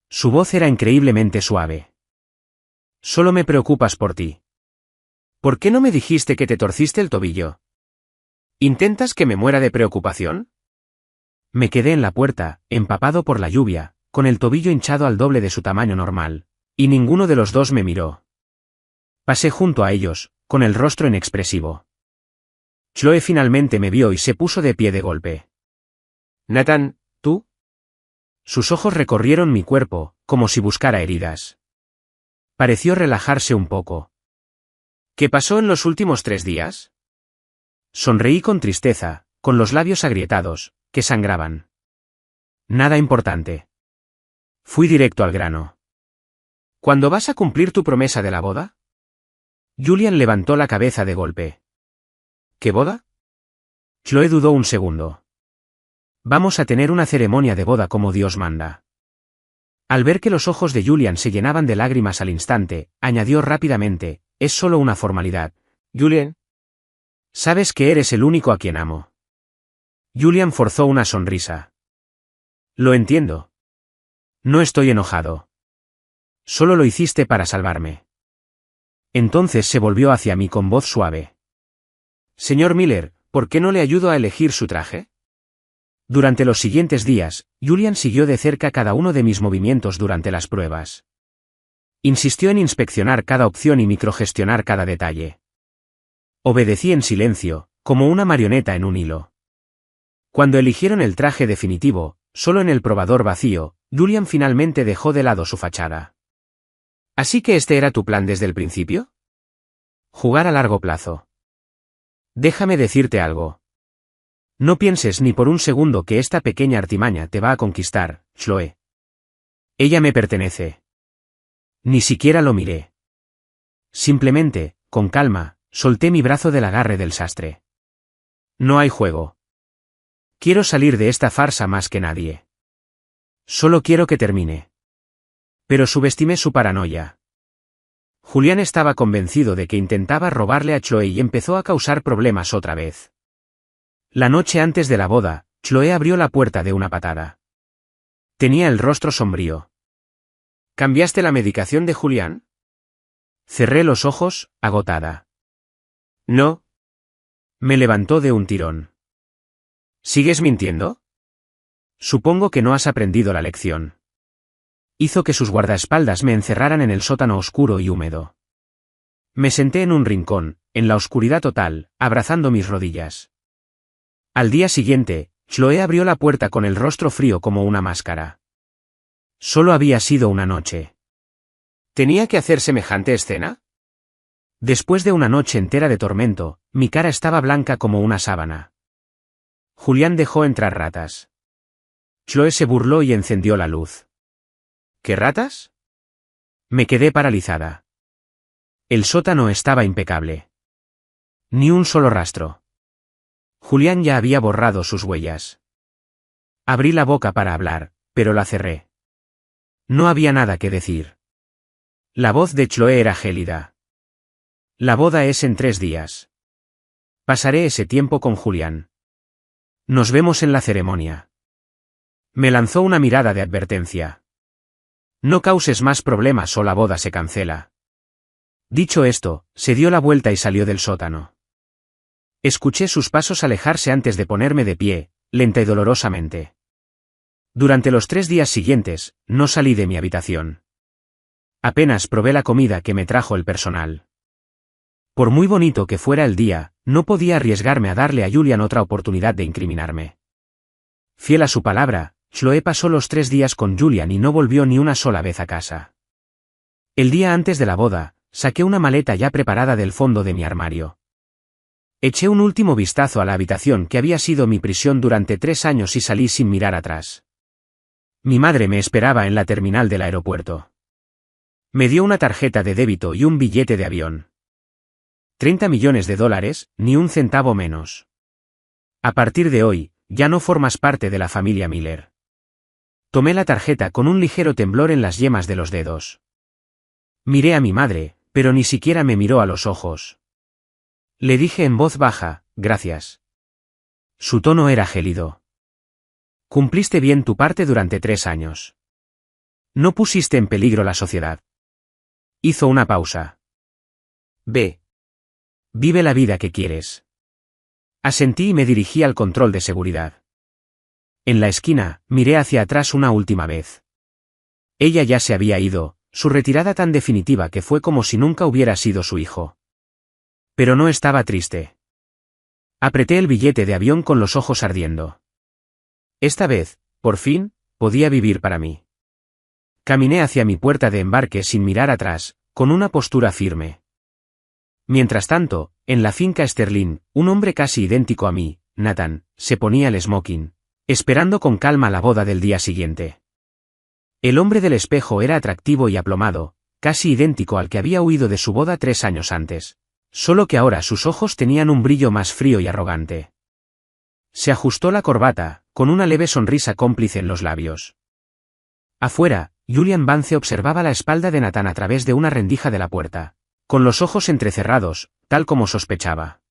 Su voz era increíblemente suave. «Solo me preocupas por ti». ¿Por qué no me dijiste que te torciste el tobillo? ¿Intentas que me muera de preocupación? Me quedé en la puerta, empapado por la lluvia, con el tobillo hinchado al doble de su tamaño normal, y ninguno de los dos me miró. Pasé junto a ellos, con el rostro inexpresivo. Chloé finalmente me vio y se puso de pie de golpe. «Nathan, ¿tú?» Sus ojos recorrieron mi cuerpo, como si buscara heridas. Pareció relajarse un poco. ¿Qué pasó en los últimos 3 días? Sonreí con tristeza, con los labios agrietados, que sangraban. Nada importante. Fui directo al grano. ¿Cuándo vas a cumplir tu promesa de la boda? Julian levantó la cabeza de golpe. ¿Qué boda? Chloé dudó un segundo. Vamos a tener una ceremonia de boda como Dios manda. Al ver que los ojos de Julian se llenaban de lágrimas al instante, añadió rápidamente: es solo una formalidad. Julian. Sabes que eres el único a quien amo. Julian forzó una sonrisa. Lo entiendo. No estoy enojado. Solo lo hiciste para salvarme. Entonces se volvió hacia mí con voz suave. Señor Miller, ¿por qué no le ayudo a elegir su traje? Durante los siguientes días, Julian siguió de cerca cada uno de mis movimientos durante las pruebas. Insistió en inspeccionar cada opción y microgestionar cada detalle. Obedecí en silencio, como una marioneta en un hilo. Cuando eligieron el traje definitivo, solo en el probador vacío, Julian finalmente dejó de lado su fachada. ¿Así que este era tu plan desde el principio? Jugar a largo plazo. Déjame decirte algo. No pienses ni por un segundo que esta pequeña artimaña te va a conquistar, Chloé. Ella me pertenece. Ni siquiera lo miré. Simplemente, con calma, solté mi brazo del agarre del sastre. No hay juego. Quiero salir de esta farsa más que nadie. Solo quiero que termine. Pero subestimé su paranoia. Julián estaba convencido de que intentaba robarle a Chloé y empezó a causar problemas otra vez. La noche antes de la boda, Chloé abrió la puerta de una patada. Tenía el rostro sombrío. ¿Cambiaste la medicación de Julián? Cerré los ojos, agotada. No. Me levantó de un tirón. ¿Sigues mintiendo? Supongo que no has aprendido la lección. Hizo que sus guardaespaldas me encerraran en el sótano oscuro y húmedo. Me senté en un rincón, en la oscuridad total, abrazando mis rodillas. Al día siguiente, Chloé abrió la puerta con el rostro frío como una máscara. Solo había sido una noche. ¿Tenía que hacer semejante escena? Después de una noche entera de tormento, mi cara estaba blanca como una sábana. Julián dejó entrar ratas. Chloé se burló y encendió la luz. ¿Qué ratas? Me quedé paralizada. El sótano estaba impecable. Ni un solo rastro. Julián ya había borrado sus huellas. Abrí la boca para hablar, pero la cerré. No había nada que decir. La voz de Chloé era gélida. La boda es en 3 días. Pasaré ese tiempo con Julián. Nos vemos en la ceremonia. Me lanzó una mirada de advertencia. No causes más problemas o la boda se cancela. Dicho esto, se dio la vuelta y salió del sótano. Escuché sus pasos alejarse antes de ponerme de pie, lenta y dolorosamente. Durante los 3 días siguientes, no salí de mi habitación. Apenas probé la comida que me trajo el personal. Por muy bonito que fuera el día, no podía arriesgarme a darle a Julian otra oportunidad de incriminarme. Fiel a su palabra, Chloe pasó los 3 días con Julian y no volvió ni una sola vez a casa. El día antes de la boda, saqué una maleta ya preparada del fondo de mi armario. Eché un último vistazo a la habitación que había sido mi prisión durante 3 años y salí sin mirar atrás. Mi madre me esperaba en la terminal del aeropuerto. Me dio una tarjeta de débito y un billete de avión. $30 millones, ni un centavo menos. A partir de hoy, ya no formas parte de la familia Miller. Tomé la tarjeta con un ligero temblor en las yemas de los dedos. Miré a mi madre, pero ni siquiera me miró a los ojos. Le dije en voz baja, gracias. Su tono era gélido. Cumpliste bien tu parte durante 3 años. No pusiste en peligro la sociedad. Hizo una pausa. Ve. Vive la vida que quieres. Asentí y me dirigí al control de seguridad. En la esquina, miré hacia atrás una última vez. Ella ya se había ido, su retirada tan definitiva que fue como si nunca hubiera sido su hijo. Pero no estaba triste. Apreté el billete de avión con los ojos ardiendo. Esta vez, por fin, podía vivir para mí. Caminé hacia mi puerta de embarque sin mirar atrás, con una postura firme. Mientras tanto, en la finca Sterling, un hombre casi idéntico a mí, Nathan, se ponía el smoking, esperando con calma la boda del día siguiente. El hombre del espejo era atractivo y aplomado, casi idéntico al que había huido de su boda 3 años antes, solo que ahora sus ojos tenían un brillo más frío y arrogante. Se ajustó la corbata, con una leve sonrisa cómplice en los labios. Afuera, Julian Vance observaba la espalda de Nathan a través de una rendija de la puerta, con los ojos entrecerrados, tal como sospechaba.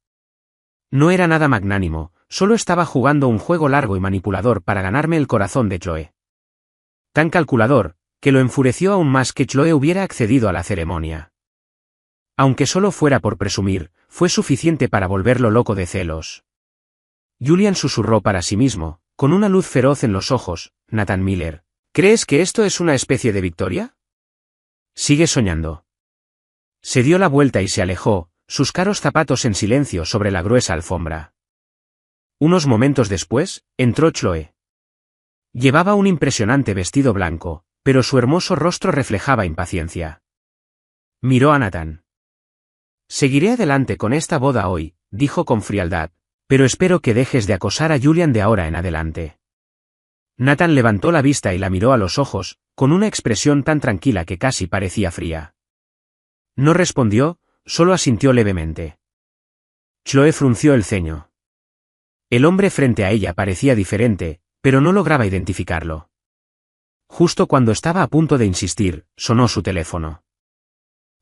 No era nada magnánimo, solo estaba jugando un juego largo y manipulador para ganarme el corazón de Chloe. Tan calculador, que lo enfureció aún más que Chloe hubiera accedido a la ceremonia. Aunque solo fuera por presumir, fue suficiente para volverlo loco de celos. Julian susurró para sí mismo, con una luz feroz en los ojos, Nathan Miller, ¿crees que esto es una especie de victoria? Sigue soñando. Se dio la vuelta y se alejó, sus caros zapatos en silencio sobre la gruesa alfombra. Unos momentos después, entró Chloe. Llevaba un impresionante vestido blanco, pero su hermoso rostro reflejaba impaciencia. Miró a Nathan. Seguiré adelante con esta boda hoy, dijo con frialdad, pero espero que dejes de acosar a Julian de ahora en adelante. Nathan levantó la vista y la miró a los ojos, con una expresión tan tranquila que casi parecía fría. No respondió, solo asintió levemente. Chloe frunció el ceño. El hombre frente a ella parecía diferente, pero no lograba identificarlo. Justo cuando estaba a punto de insistir, sonó su teléfono.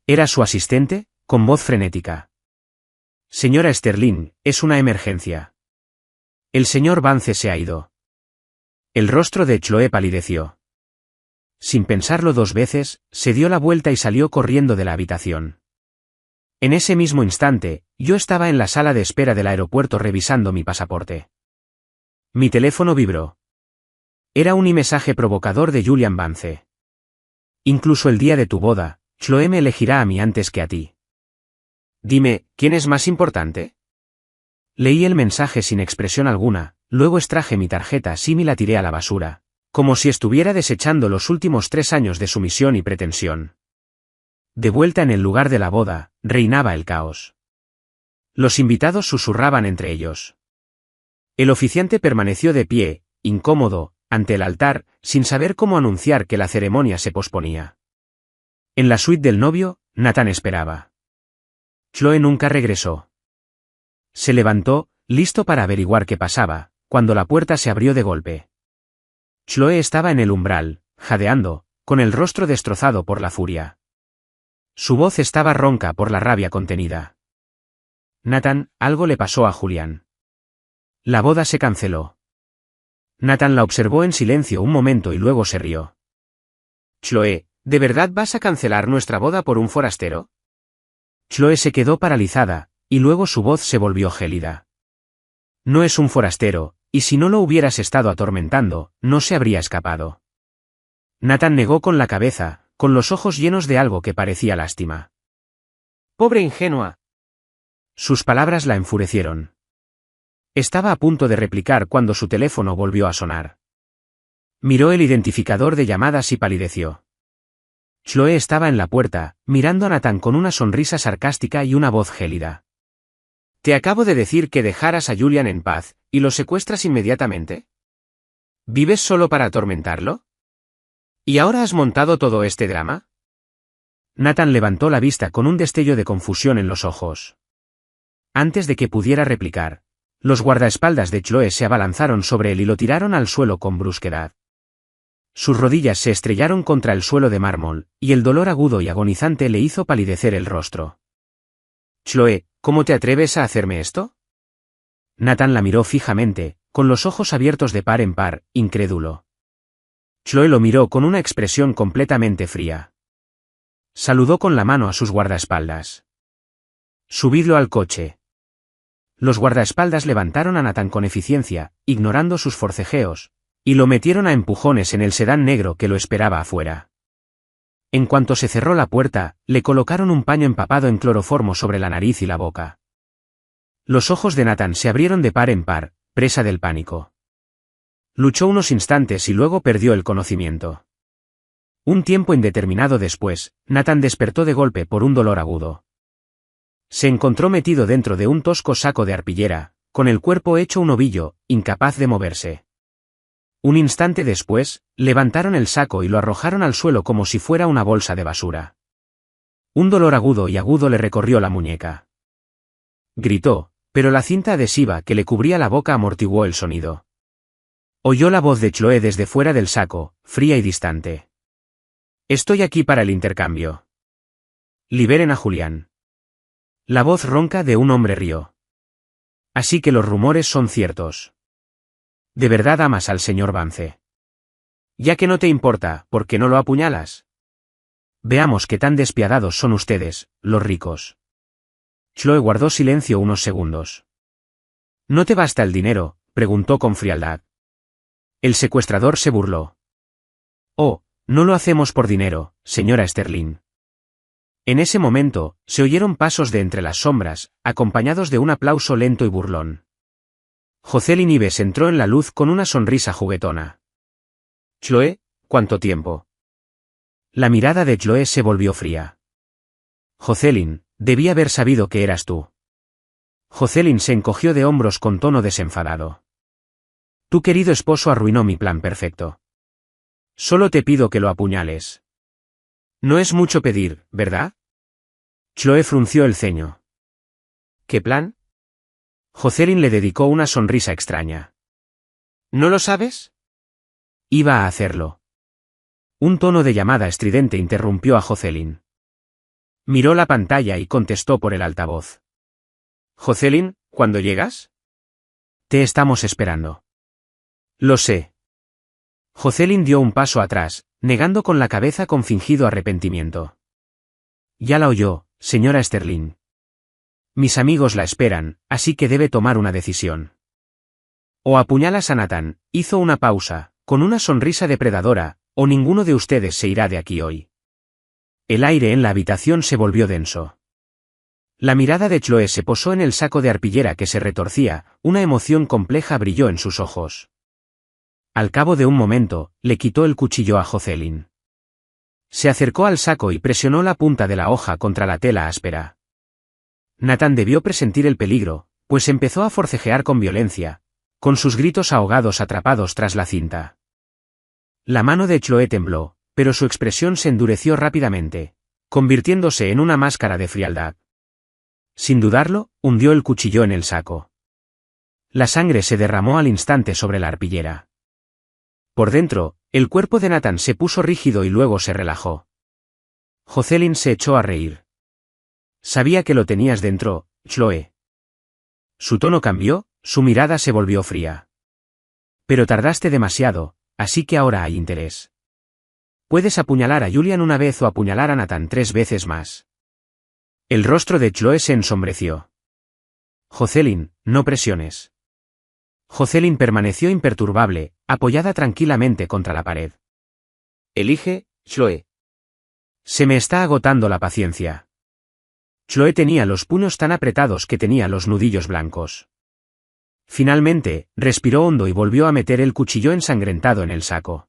¿Era su asistente? Con voz frenética. Señora Sterling, es una emergencia. El señor Vance se ha ido. El rostro de Chloe palideció. Sin pensarlo 2 veces, se dio la vuelta y salió corriendo de la habitación. En ese mismo instante, yo estaba en la sala de espera del aeropuerto revisando mi pasaporte. Mi teléfono vibró. Era un mensaje provocador de Julian Vance. Incluso el día de tu boda, Chloe me elegirá a mí antes que a ti. Dime, ¿quién es más importante? Leí el mensaje sin expresión alguna, luego extraje mi tarjeta SIM y la tiré a la basura, como si estuviera desechando los últimos 3 años de sumisión y pretensión. De vuelta en el lugar de la boda, reinaba el caos. Los invitados susurraban entre ellos. El oficiante permaneció de pie, incómodo, ante el altar, sin saber cómo anunciar que la ceremonia se posponía. En la suite del novio, Nathan esperaba. Chloe nunca regresó. Se levantó, listo para averiguar qué pasaba, cuando la puerta se abrió de golpe. Chloe estaba en el umbral, jadeando, con el rostro destrozado por la furia. Su voz estaba ronca por la rabia contenida. Nathan, algo le pasó a Julian. La boda se canceló. Nathan la observó en silencio un momento y luego se rió. Chloe, ¿de verdad vas a cancelar nuestra boda por un forastero? Chloe se quedó paralizada, y luego su voz se volvió gélida. No es un forastero, y si no lo hubieras estado atormentando, no se habría escapado. Nathan negó con la cabeza, con los ojos llenos de algo que parecía lástima. Pobre ingenua. Sus palabras la enfurecieron. Estaba a punto de replicar cuando su teléfono volvió a sonar. Miró el identificador de llamadas y palideció. Chloe estaba en la puerta, mirando a Nathan con una sonrisa sarcástica y una voz gélida. Te acabo de decir que dejaras a Julian en paz, y lo secuestras inmediatamente. ¿Vives solo para atormentarlo? ¿Y ahora has montado todo este drama? Nathan levantó la vista con un destello de confusión en los ojos. Antes de que pudiera replicar, los guardaespaldas de Chloe se abalanzaron sobre él y lo tiraron al suelo con brusquedad. Sus rodillas se estrellaron contra el suelo de mármol, y el dolor agudo y agonizante le hizo palidecer el rostro. Chloe, ¿cómo te atreves a hacerme esto? Nathan la miró fijamente, con los ojos abiertos de par en par, incrédulo. Chloe lo miró con una expresión completamente fría. Saludó con la mano a sus guardaespaldas. «Subidlo al coche». Los guardaespaldas levantaron a Nathan con eficiencia, ignorando sus forcejeos, y lo metieron a empujones en el sedán negro que lo esperaba afuera. En cuanto se cerró la puerta, le colocaron un paño empapado en cloroformo sobre la nariz y la boca. Los ojos de Nathan se abrieron de par en par, presa del pánico. Luchó unos instantes y luego perdió el conocimiento. Un tiempo indeterminado después, Nathan despertó de golpe por un dolor agudo. Se encontró metido dentro de un tosco saco de arpillera, con el cuerpo hecho un ovillo, incapaz de moverse. Un instante después, levantaron el saco y lo arrojaron al suelo como si fuera una bolsa de basura. Un dolor agudo le recorrió la muñeca. Gritó, pero la cinta adhesiva que le cubría la boca amortiguó el sonido. Oyó la voz de Chloe desde fuera del saco, fría y distante. «Estoy aquí para el intercambio. Liberen a Julián». La voz ronca de un hombre rió. «Así que los rumores son ciertos. ¿De verdad amas al señor Vance? Ya que no te importa, ¿por qué no lo apuñalas? Veamos qué tan despiadados son ustedes, los ricos». Chloe guardó silencio unos segundos. «¿No te basta el dinero?», preguntó con frialdad. El secuestrador se burló. «Oh, no lo hacemos por dinero, señora Sterling». En ese momento, se oyeron pasos de entre las sombras, acompañados de un aplauso lento y burlón. Jocelyn Ives entró en la luz con una sonrisa juguetona. «Chloe, ¿cuánto tiempo?». La mirada de Chloe se volvió fría. «Jocelyn, debí haber sabido que eras tú». Jocelyn se encogió de hombros con tono desenfadado. «Tu querido esposo arruinó mi plan perfecto. Solo te pido que lo apuñales». «No es mucho pedir, ¿verdad?». Chloe frunció el ceño. «¿Qué plan?». Jocelyn le dedicó una sonrisa extraña. «¿No lo sabes?». «Iba a hacerlo». Un tono de llamada estridente interrumpió a Jocelyn. Miró la pantalla y contestó por el altavoz. «Jocelyn, ¿cuándo llegas?». «Te estamos esperando». «Lo sé». Jocelyn dio un paso atrás, negando con la cabeza con fingido arrepentimiento. «Ya la oyó, señora Sterling. Mis amigos la esperan, así que debe tomar una decisión. O apuñalas a Nathan», hizo una pausa, con una sonrisa depredadora, «o ninguno de ustedes se irá de aquí hoy». El aire en la habitación se volvió denso. La mirada de Chloe se posó en el saco de arpillera que se retorcía, una emoción compleja brilló en sus ojos. Al cabo de un momento, le quitó el cuchillo a Jocelyn. Se acercó al saco y presionó la punta de la hoja contra la tela áspera. Nathan debió presentir el peligro, pues empezó a forcejear con violencia, con sus gritos ahogados atrapados tras la cinta. La mano de Chloe tembló, pero su expresión se endureció rápidamente, convirtiéndose en una máscara de frialdad. Sin dudarlo, hundió el cuchillo en el saco. La sangre se derramó al instante sobre la arpillera. Por dentro, el cuerpo de Nathan se puso rígido y luego se relajó. Jocelyn se echó a reír. «Sabía que lo tenías dentro, Chloe». Su tono cambió, su mirada se volvió fría. «Pero tardaste demasiado, así que ahora hay interés. Puedes apuñalar a Julian una vez o apuñalar a Nathan 3 veces más». El rostro de Chloe se ensombreció. «Jocelyn, no presiones. Jocelyn permaneció imperturbable, apoyada tranquilamente contra la pared. Elige, Chloe. Se me está agotando la paciencia. Chloe tenía los puños tan apretados que tenía los nudillos blancos. Finalmente, respiró hondo y volvió a meter el cuchillo ensangrentado en el saco.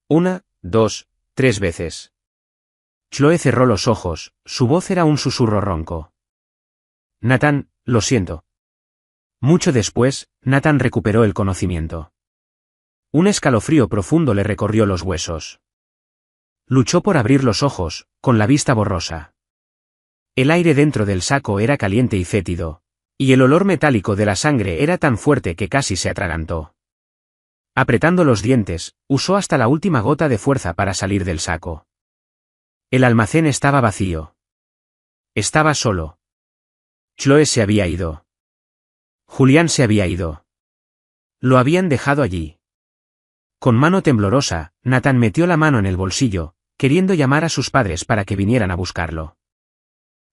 1, 2, 3 veces. Chloe cerró los ojos, su voz era un susurro ronco. Nathan, lo siento. Mucho después, Nathan recuperó el conocimiento. Un escalofrío profundo le recorrió los huesos. Luchó por abrir los ojos, con la vista borrosa. El aire dentro del saco era caliente y fétido, y el olor metálico de la sangre era tan fuerte que casi se atragantó. Apretando los dientes, usó hasta la última gota de fuerza para salir del saco. El almacén estaba vacío. Estaba solo. Chloe se había ido. Julián se había ido. Lo habían dejado allí. Con mano temblorosa, Nathan metió la mano en el bolsillo, queriendo llamar a sus padres para que vinieran a buscarlo.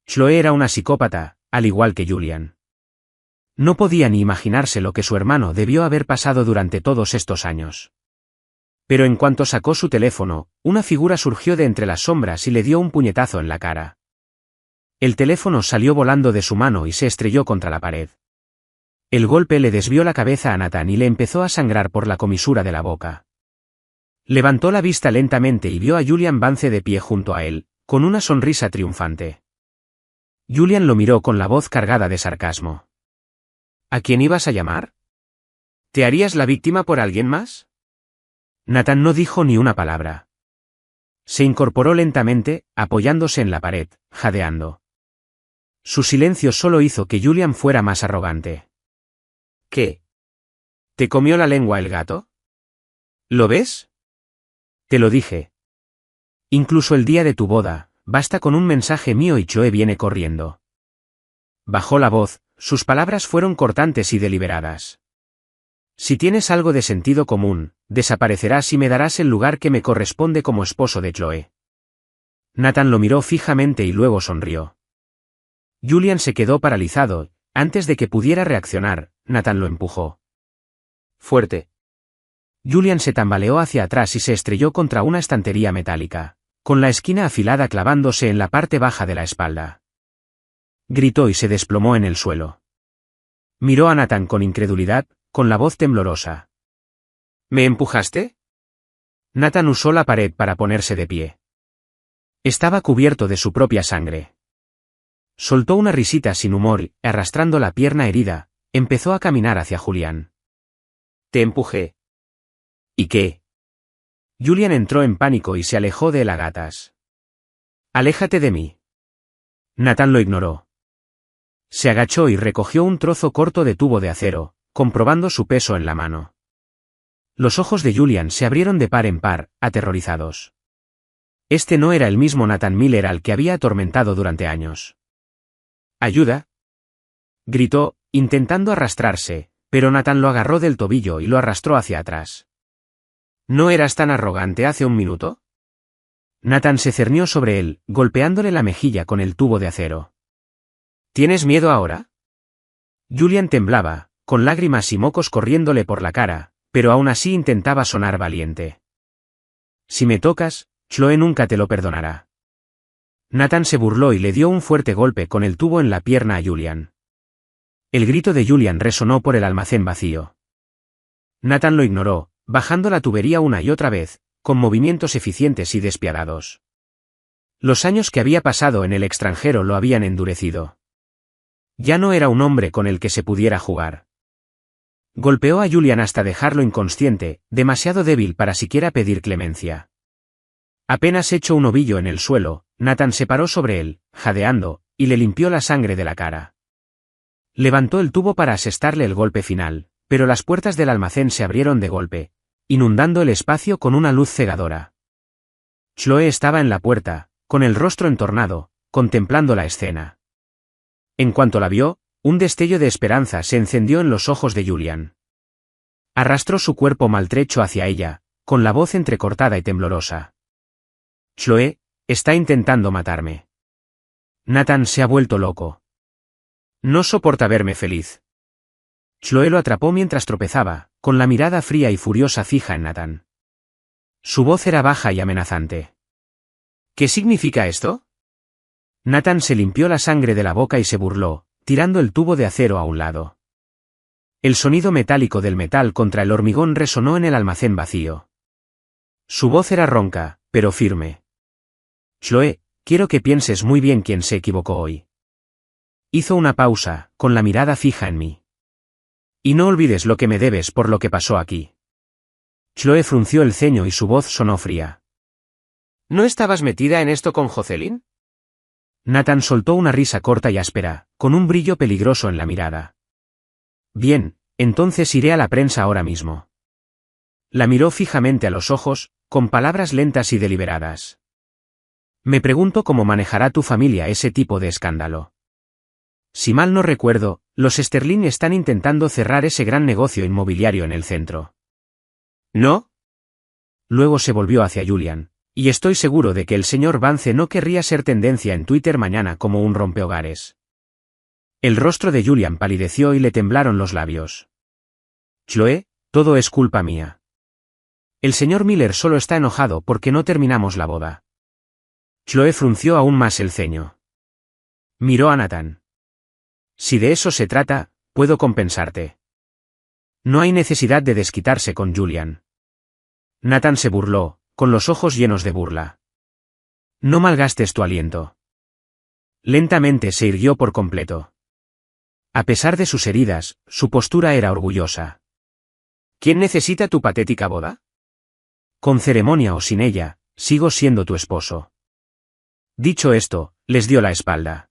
Chloe era una psicópata, al igual que Julián. No podía ni imaginarse lo que su hermano debió haber pasado durante todos estos años. Pero en cuanto sacó su teléfono, una figura surgió de entre las sombras y le dio un puñetazo en la cara. El teléfono salió volando de su mano y se estrelló contra la pared. El golpe le desvió la cabeza a Nathan y le empezó a sangrar por la comisura de la boca. Levantó la vista lentamente y vio a Julian Vance de pie junto a él, con una sonrisa triunfante. Julian lo miró con la voz cargada de sarcasmo. ¿A quién ibas a llamar? ¿Te harías la víctima por alguien más? Nathan no dijo ni una palabra. Se incorporó lentamente, apoyándose en la pared, jadeando. Su silencio solo hizo que Julian fuera más arrogante. ¿Qué? ¿Te comió la lengua el gato? ¿Lo ves? Te lo dije. Incluso el día de tu boda, basta con un mensaje mío y Chloe viene corriendo. Bajó la voz, sus palabras fueron cortantes y deliberadas. Si tienes algo de sentido común, desaparecerás y me darás el lugar que me corresponde como esposo de Chloe. Nathan lo miró fijamente y luego sonrió. Julian se quedó paralizado. Antes de que pudiera reaccionar, Nathan lo empujó. Fuerte. Julian se tambaleó hacia atrás y se estrelló contra una estantería metálica, con la esquina afilada clavándose en la parte baja de la espalda. Gritó y se desplomó en el suelo. Miró a Nathan con incredulidad, con la voz temblorosa. ¿Me empujaste? Nathan usó la pared para ponerse de pie. Estaba cubierto de su propia sangre. Soltó una risita sin humor y, arrastrando la pierna herida, empezó a caminar hacia Julián. Te empujé. ¿Y qué? Julián entró en pánico y se alejó de él a gatas. Aléjate de mí. Nathan lo ignoró. Se agachó y recogió un trozo corto de tubo de acero, comprobando su peso en la mano. Los ojos de Julián se abrieron de par en par, aterrorizados. Este no era el mismo Nathan Miller al que había atormentado durante años. ¡Ayuda! Gritó, intentando arrastrarse, pero Nathan lo agarró del tobillo y lo arrastró hacia atrás. ¿No eras tan arrogante hace un minuto? Nathan se cernió sobre él, golpeándole la mejilla con el tubo de acero. ¿Tienes miedo ahora? Julián temblaba, con lágrimas y mocos corriéndole por la cara, pero aún así intentaba sonar valiente. Si me tocas, Chloe nunca te lo perdonará. Nathan se burló y le dio un fuerte golpe con el tubo en la pierna a Julián. El grito de Julián resonó por el almacén vacío. Nathan lo ignoró, bajando la tubería una y otra vez, con movimientos eficientes y despiadados. Los años que había pasado en el extranjero lo habían endurecido. Ya no era un hombre con el que se pudiera jugar. Golpeó a Julián hasta dejarlo inconsciente, demasiado débil para siquiera pedir clemencia. Apenas hecho un ovillo en el suelo, Nathan se paró sobre él, jadeando, y le limpió la sangre de la cara. Levantó el tubo para asestarle el golpe final, pero las puertas del almacén se abrieron de golpe, inundando el espacio con una luz cegadora. Chloe estaba en la puerta, con el rostro entornado, contemplando la escena. En cuanto la vio, un destello de esperanza se encendió en los ojos de Julián. Arrastró su cuerpo maltrecho hacia ella, con la voz entrecortada y temblorosa. Chloe, está intentando matarme. Nathan se ha vuelto loco. No soporta verme feliz. Chloe lo atrapó mientras tropezaba, con la mirada fría y furiosa fija en Nathan. Su voz era baja y amenazante. ¿Qué significa esto? Nathan se limpió la sangre de la boca y se burló, tirando el tubo de acero a un lado. El sonido metálico del metal contra el hormigón resonó en el almacén vacío. Su voz era ronca, pero firme. Chloe, quiero que pienses muy bien quién se equivocó hoy. Hizo una pausa, con la mirada fija en mí. Y no olvides lo que me debes por lo que pasó aquí. Chloe frunció el ceño y su voz sonó fría. ¿No estabas metida en esto con Jocelyn? Nathan soltó una risa corta y áspera, con un brillo peligroso en la mirada. Bien, entonces iré a la prensa ahora mismo. La miró fijamente a los ojos, con palabras lentas y deliberadas. Me pregunto cómo manejará tu familia ese tipo de escándalo. Si mal no recuerdo, los Sterling están intentando cerrar ese gran negocio inmobiliario en el centro. ¿No? Luego se volvió hacia Julian, y estoy seguro de que el señor Vance no querría ser tendencia en Twitter mañana como un rompehogares. El rostro de Julian palideció y le temblaron los labios. Chloe, todo es culpa mía. El señor Miller solo está enojado porque no terminamos la boda. Chloe frunció aún más el ceño. Miró a Nathan. Si de eso se trata, puedo compensarte. No hay necesidad de desquitarse con Julian. Nathan se burló, con los ojos llenos de burla. No malgastes tu aliento. Lentamente se irguió por completo. A pesar de sus heridas, su postura era orgullosa. ¿Quién necesita tu patética boda? Con ceremonia o sin ella, sigo siendo tu esposo. Dicho esto, les dio la espalda.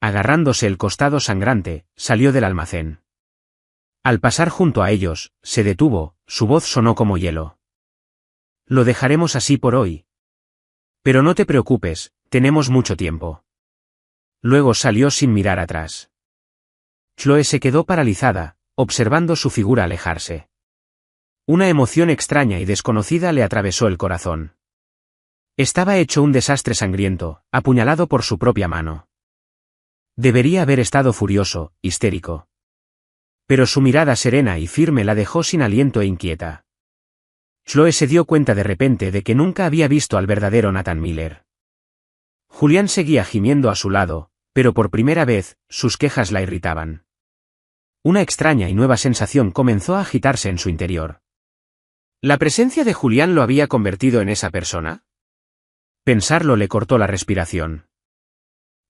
Agarrándose el costado sangrante, salió del almacén. Al pasar junto a ellos, se detuvo, su voz sonó como hielo. Lo dejaremos así por hoy. Pero no te preocupes, tenemos mucho tiempo. Luego salió sin mirar atrás. Chloe se quedó paralizada, observando su figura alejarse. Una emoción extraña y desconocida le atravesó el corazón. Estaba hecho un desastre sangriento, apuñalado por su propia mano. Debería haber estado furioso, histérico. Pero su mirada serena y firme la dejó sin aliento e inquieta. Chloe se dio cuenta de repente de que nunca había visto al verdadero Nathan Miller. Julián seguía gimiendo a su lado, pero por primera vez, sus quejas la irritaban. Una extraña y nueva sensación comenzó a agitarse en su interior. ¿La presencia de Julián lo había convertido en esa persona? Pensarlo le cortó la respiración.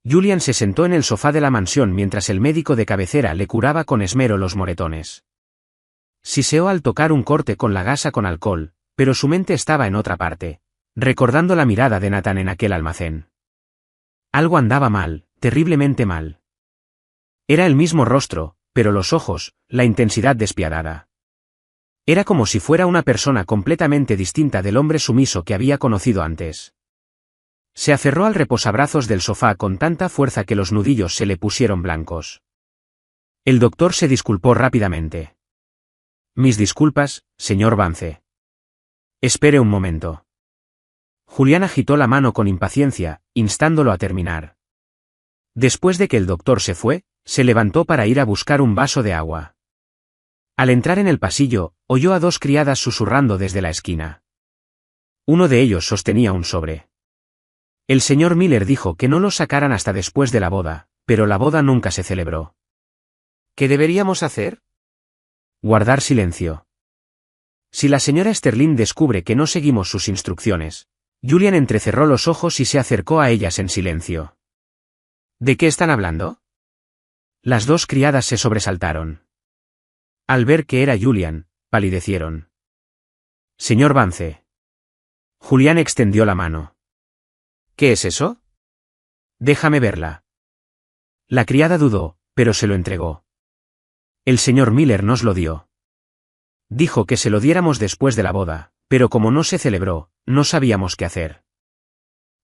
Julian se sentó en el sofá de la mansión mientras el médico de cabecera le curaba con esmero los moretones. Siseó al tocar un corte con la gasa con alcohol, pero su mente estaba en otra parte, recordando la mirada de Nathan en aquel almacén. Algo andaba mal, terriblemente mal. Era el mismo rostro, pero los ojos, la intensidad despiadada. Era como si fuera una persona completamente distinta del hombre sumiso que había conocido antes. Se aferró al reposabrazos del sofá con tanta fuerza que los nudillos se le pusieron blancos. El doctor se disculpó rápidamente. Mis disculpas, señor Vance. Espere un momento. Julián agitó la mano con impaciencia, instándolo a terminar. Después de que el doctor se fue, se levantó para ir a buscar un vaso de agua. Al entrar en el pasillo, oyó a dos criadas susurrando desde la esquina. Uno de ellos sostenía un sobre. El señor Miller dijo que no lo sacaran hasta después de la boda, pero la boda nunca se celebró. ¿Qué deberíamos hacer? Guardar silencio. Si la señora Sterling descubre que no seguimos sus instrucciones, Julian entrecerró los ojos y se acercó a ellas en silencio. ¿De qué están hablando? Las dos criadas se sobresaltaron. Al ver que era Julian, palidecieron. Señor Vance. Julián extendió la mano. ¿Qué es eso? Déjame verla. La criada dudó, pero se lo entregó. El señor Miller nos lo dio. Dijo que se lo diéramos después de la boda, pero como no se celebró, no sabíamos qué hacer.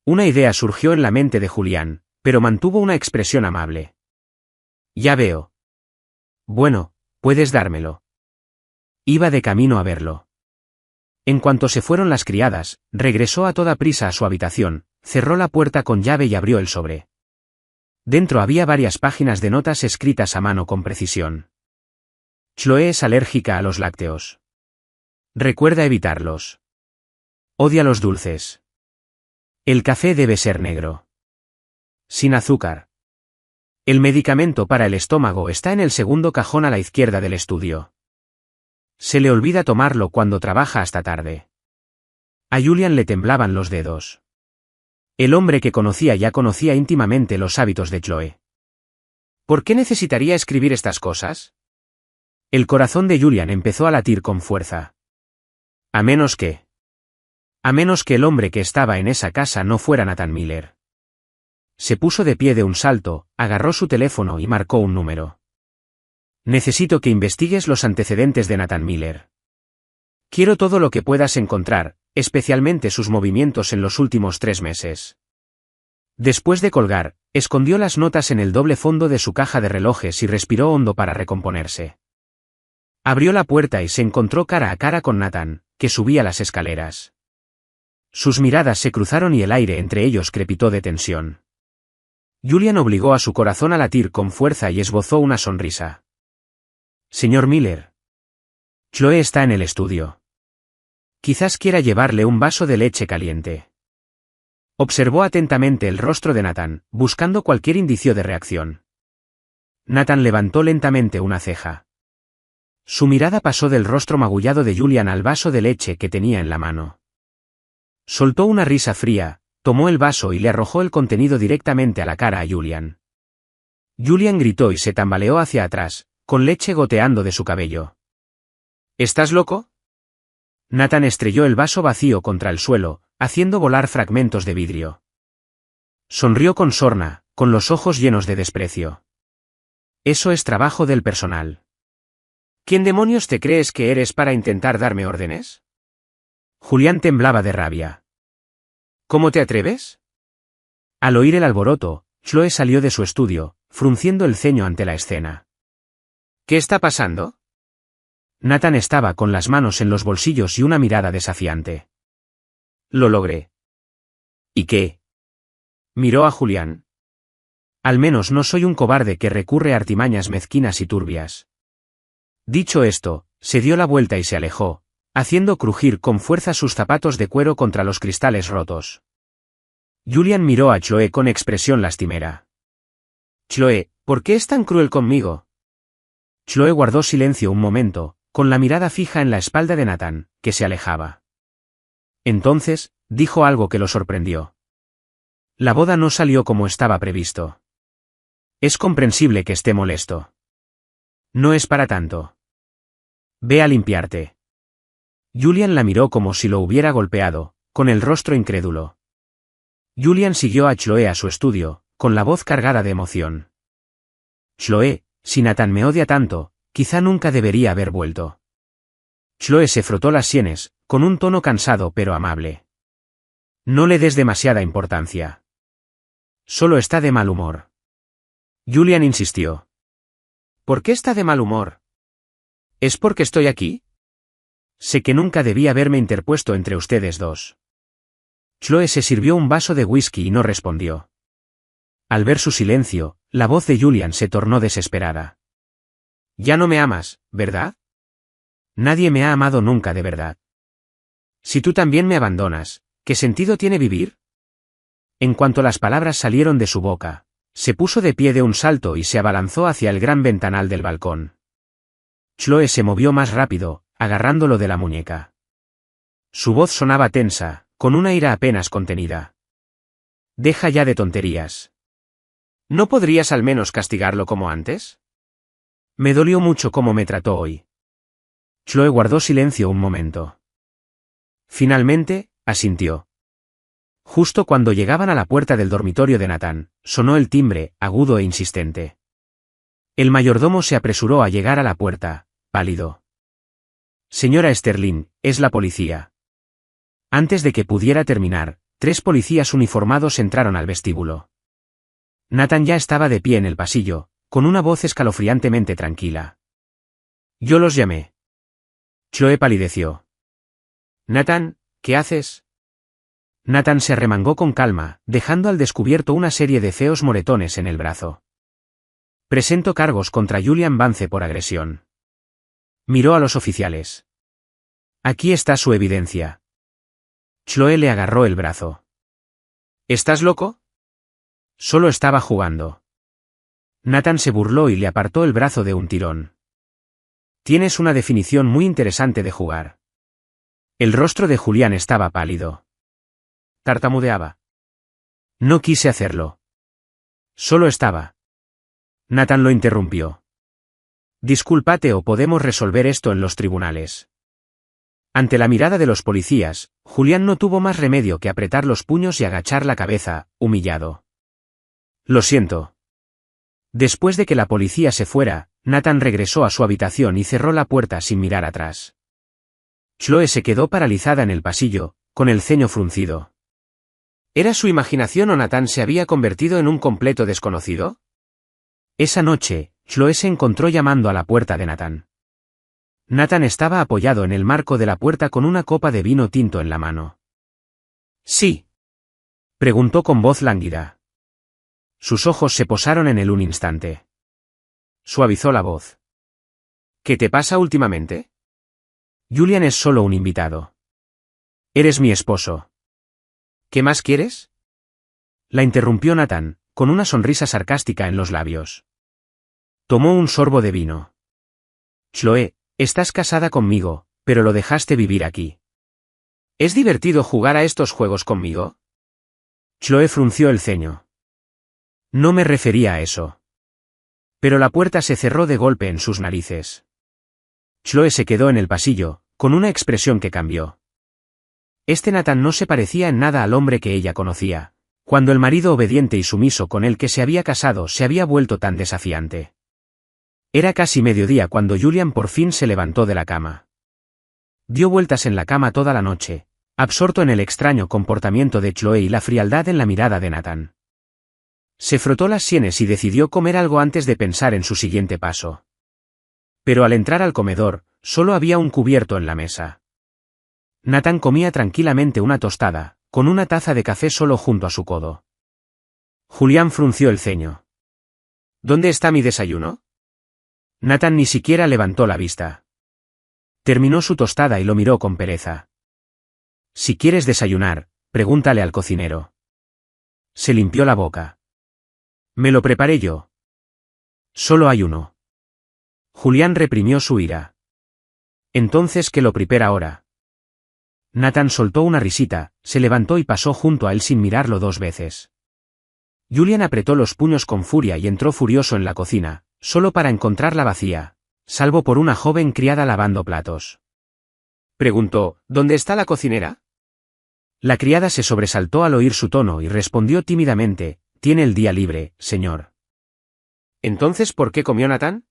Una idea surgió en la mente de Julián, pero mantuvo una expresión amable. Ya veo. Bueno, puedes dármelo. Iba de camino a verlo. En cuanto se fueron las criadas, regresó a toda prisa a su habitación, cerró la puerta con llave y abrió el sobre. Dentro había varias páginas de notas escritas a mano con precisión. Chloe es alérgica a los lácteos. Recuerda evitarlos. Odia los dulces. El café debe ser negro. Sin azúcar. El medicamento para el estómago está en el segundo cajón a la izquierda del estudio. Se le olvida tomarlo cuando trabaja hasta tarde. A Julian le temblaban los dedos. El hombre que conocía ya conocía íntimamente los hábitos de Chloe. ¿Por qué necesitaría escribir estas cosas? El corazón de Julian empezó a latir con fuerza. A menos que el hombre que estaba en esa casa no fuera Nathan Miller. Se puso de pie de un salto, agarró su teléfono y marcó un número. Necesito que investigues los antecedentes de Nathan Miller. Quiero todo lo que puedas encontrar, especialmente sus movimientos en los últimos 3 meses. Después de colgar, escondió las notas en el doble fondo de su caja de relojes y respiró hondo para recomponerse. Abrió la puerta y se encontró cara a cara con Nathan, que subía las escaleras. Sus miradas se cruzaron y el aire entre ellos crepitó de tensión. Julian obligó a su corazón a latir con fuerza y esbozó una sonrisa. Señor Miller. Chloe está en el estudio. Quizás quiera llevarle un vaso de leche caliente. Observó atentamente el rostro de Nathan, buscando cualquier indicio de reacción. Nathan levantó lentamente una ceja. Su mirada pasó del rostro magullado de Julian al vaso de leche que tenía en la mano. Soltó una risa fría, tomó el vaso y le arrojó el contenido directamente a la cara a Julian. Julian gritó y se tambaleó hacia atrás, con leche goteando de su cabello. ¿Estás loco? Nathan estrelló el vaso vacío contra el suelo, haciendo volar fragmentos de vidrio. Sonrió con sorna, con los ojos llenos de desprecio. Eso es trabajo del personal. ¿Quién demonios te crees que eres para intentar darme órdenes? Julián temblaba de rabia. ¿Cómo te atreves? Al oír el alboroto, Chloe salió de su estudio, frunciendo el ceño ante la escena. ¿Qué está pasando? Nathan estaba con las manos en los bolsillos y una mirada desafiante. Lo logré. ¿Y qué? Miró a Julián. Al menos no soy un cobarde que recurre a artimañas mezquinas y turbias. Dicho esto, se dio la vuelta y se alejó, haciendo crujir con fuerza sus zapatos de cuero contra los cristales rotos. Julian miró a Chloe con expresión lastimera. Chloe, ¿por qué es tan cruel conmigo? Chloe guardó silencio un momento, con la mirada fija en la espalda de Nathan, que se alejaba. Entonces, dijo algo que lo sorprendió. La boda no salió como estaba previsto. Es comprensible que esté molesto. No es para tanto. Ve a limpiarte. Julian la miró como si lo hubiera golpeado, con el rostro incrédulo. Julian siguió a Chloe a su estudio, con la voz cargada de emoción. Chloe, si Nathan me odia tanto, quizá nunca debería haber vuelto. Chloe se frotó las sienes, con un tono cansado pero amable. No le des demasiada importancia. Solo está de mal humor. Julian insistió. ¿Por qué está de mal humor? ¿Es porque estoy aquí? Sé que nunca debí haberme interpuesto entre ustedes dos. Chloe se sirvió un vaso de whisky y no respondió. Al ver su silencio, la voz de Julian se tornó desesperada. Ya no me amas, ¿verdad? Nadie me ha amado nunca de verdad. Si tú también me abandonas, ¿qué sentido tiene vivir? En cuanto las palabras salieron de su boca, se puso de pie de un salto y se abalanzó hacia el gran ventanal del balcón. Chloe se movió más rápido, agarrándolo de la muñeca. Su voz sonaba tensa, con una ira apenas contenida. Deja ya de tonterías. ¿No podrías al menos castigarlo como antes? Me dolió mucho cómo me trató hoy. Chloe guardó silencio un momento. Finalmente, asintió. Justo cuando llegaban a la puerta del dormitorio de Nathan, sonó el timbre, agudo e insistente. El mayordomo se apresuró a llegar a la puerta, pálido. Señora Sterling, es la policía. Antes de que pudiera terminar, 3 policías uniformados entraron al vestíbulo. Nathan ya estaba de pie en el pasillo, con una voz escalofriantemente tranquila. Yo los llamé. Chloe palideció. Nathan, ¿qué haces? Nathan se arremangó con calma, dejando al descubierto una serie de feos moretones en el brazo. Presento cargos contra Julian Vance por agresión. Miró a los oficiales. Aquí está su evidencia. Chloe le agarró el brazo. ¿Estás loco? Solo estaba jugando. Nathan se burló y le apartó el brazo de un tirón. Tienes una definición muy interesante de jugar. El rostro de Julián estaba pálido. Tartamudeaba. No quise hacerlo. Solo estaba. Nathan lo interrumpió. Discúlpate o podemos resolver esto en los tribunales. Ante la mirada de los policías, Julián no tuvo más remedio que apretar los puños y agachar la cabeza, humillado. Lo siento. Después de que la policía se fuera, Nathan regresó a su habitación y cerró la puerta sin mirar atrás. Chloe se quedó paralizada en el pasillo, con el ceño fruncido. ¿Era su imaginación o Nathan se había convertido en un completo desconocido? Esa noche, Chloe se encontró llamando a la puerta de Nathan. Nathan estaba apoyado en el marco de la puerta con una copa de vino tinto en la mano. ¿Sí?, preguntó con voz lánguida. Sus ojos se posaron en él un instante. Suavizó la voz. ¿Qué te pasa últimamente? Julian es solo un invitado. Eres mi esposo. ¿Qué más quieres? La interrumpió Nathan, con una sonrisa sarcástica en los labios. Tomó un sorbo de vino. Chloe, estás casada conmigo, pero lo dejaste vivir aquí. ¿Es divertido jugar a estos juegos conmigo? Chloe frunció el ceño. No me refería a eso. Pero la puerta se cerró de golpe en sus narices. Chloe se quedó en el pasillo, con una expresión que cambió. Este Nathan no se parecía en nada al hombre que ella conocía, cuando el marido obediente y sumiso con el que se había casado se había vuelto tan desafiante. Era casi mediodía cuando Julian por fin se levantó de la cama. Dio vueltas en la cama toda la noche, absorto en el extraño comportamiento de Chloe y la frialdad en la mirada de Nathan. Se frotó las sienes y decidió comer algo antes de pensar en su siguiente paso. Pero al entrar al comedor, solo había un cubierto en la mesa. Nathan comía tranquilamente una tostada, con una taza de café solo junto a su codo. Julián frunció el ceño. ¿Dónde está mi desayuno? Nathan ni siquiera levantó la vista. Terminó su tostada y lo miró con pereza. Si quieres desayunar, pregúntale al cocinero. Se limpió la boca. Me lo preparé yo. Solo hay uno. Julián reprimió su ira. Entonces que lo prepara ahora. Nathan soltó una risita, se levantó y pasó junto a él sin mirarlo 2 veces. Julián apretó los puños con furia y entró furioso en la cocina, solo para encontrarla vacía, salvo por una joven criada lavando platos. Preguntó, ¿dónde está la cocinera? La criada se sobresaltó al oír su tono y respondió tímidamente, tiene el día libre, señor. ¿Entonces por qué comió Nathan?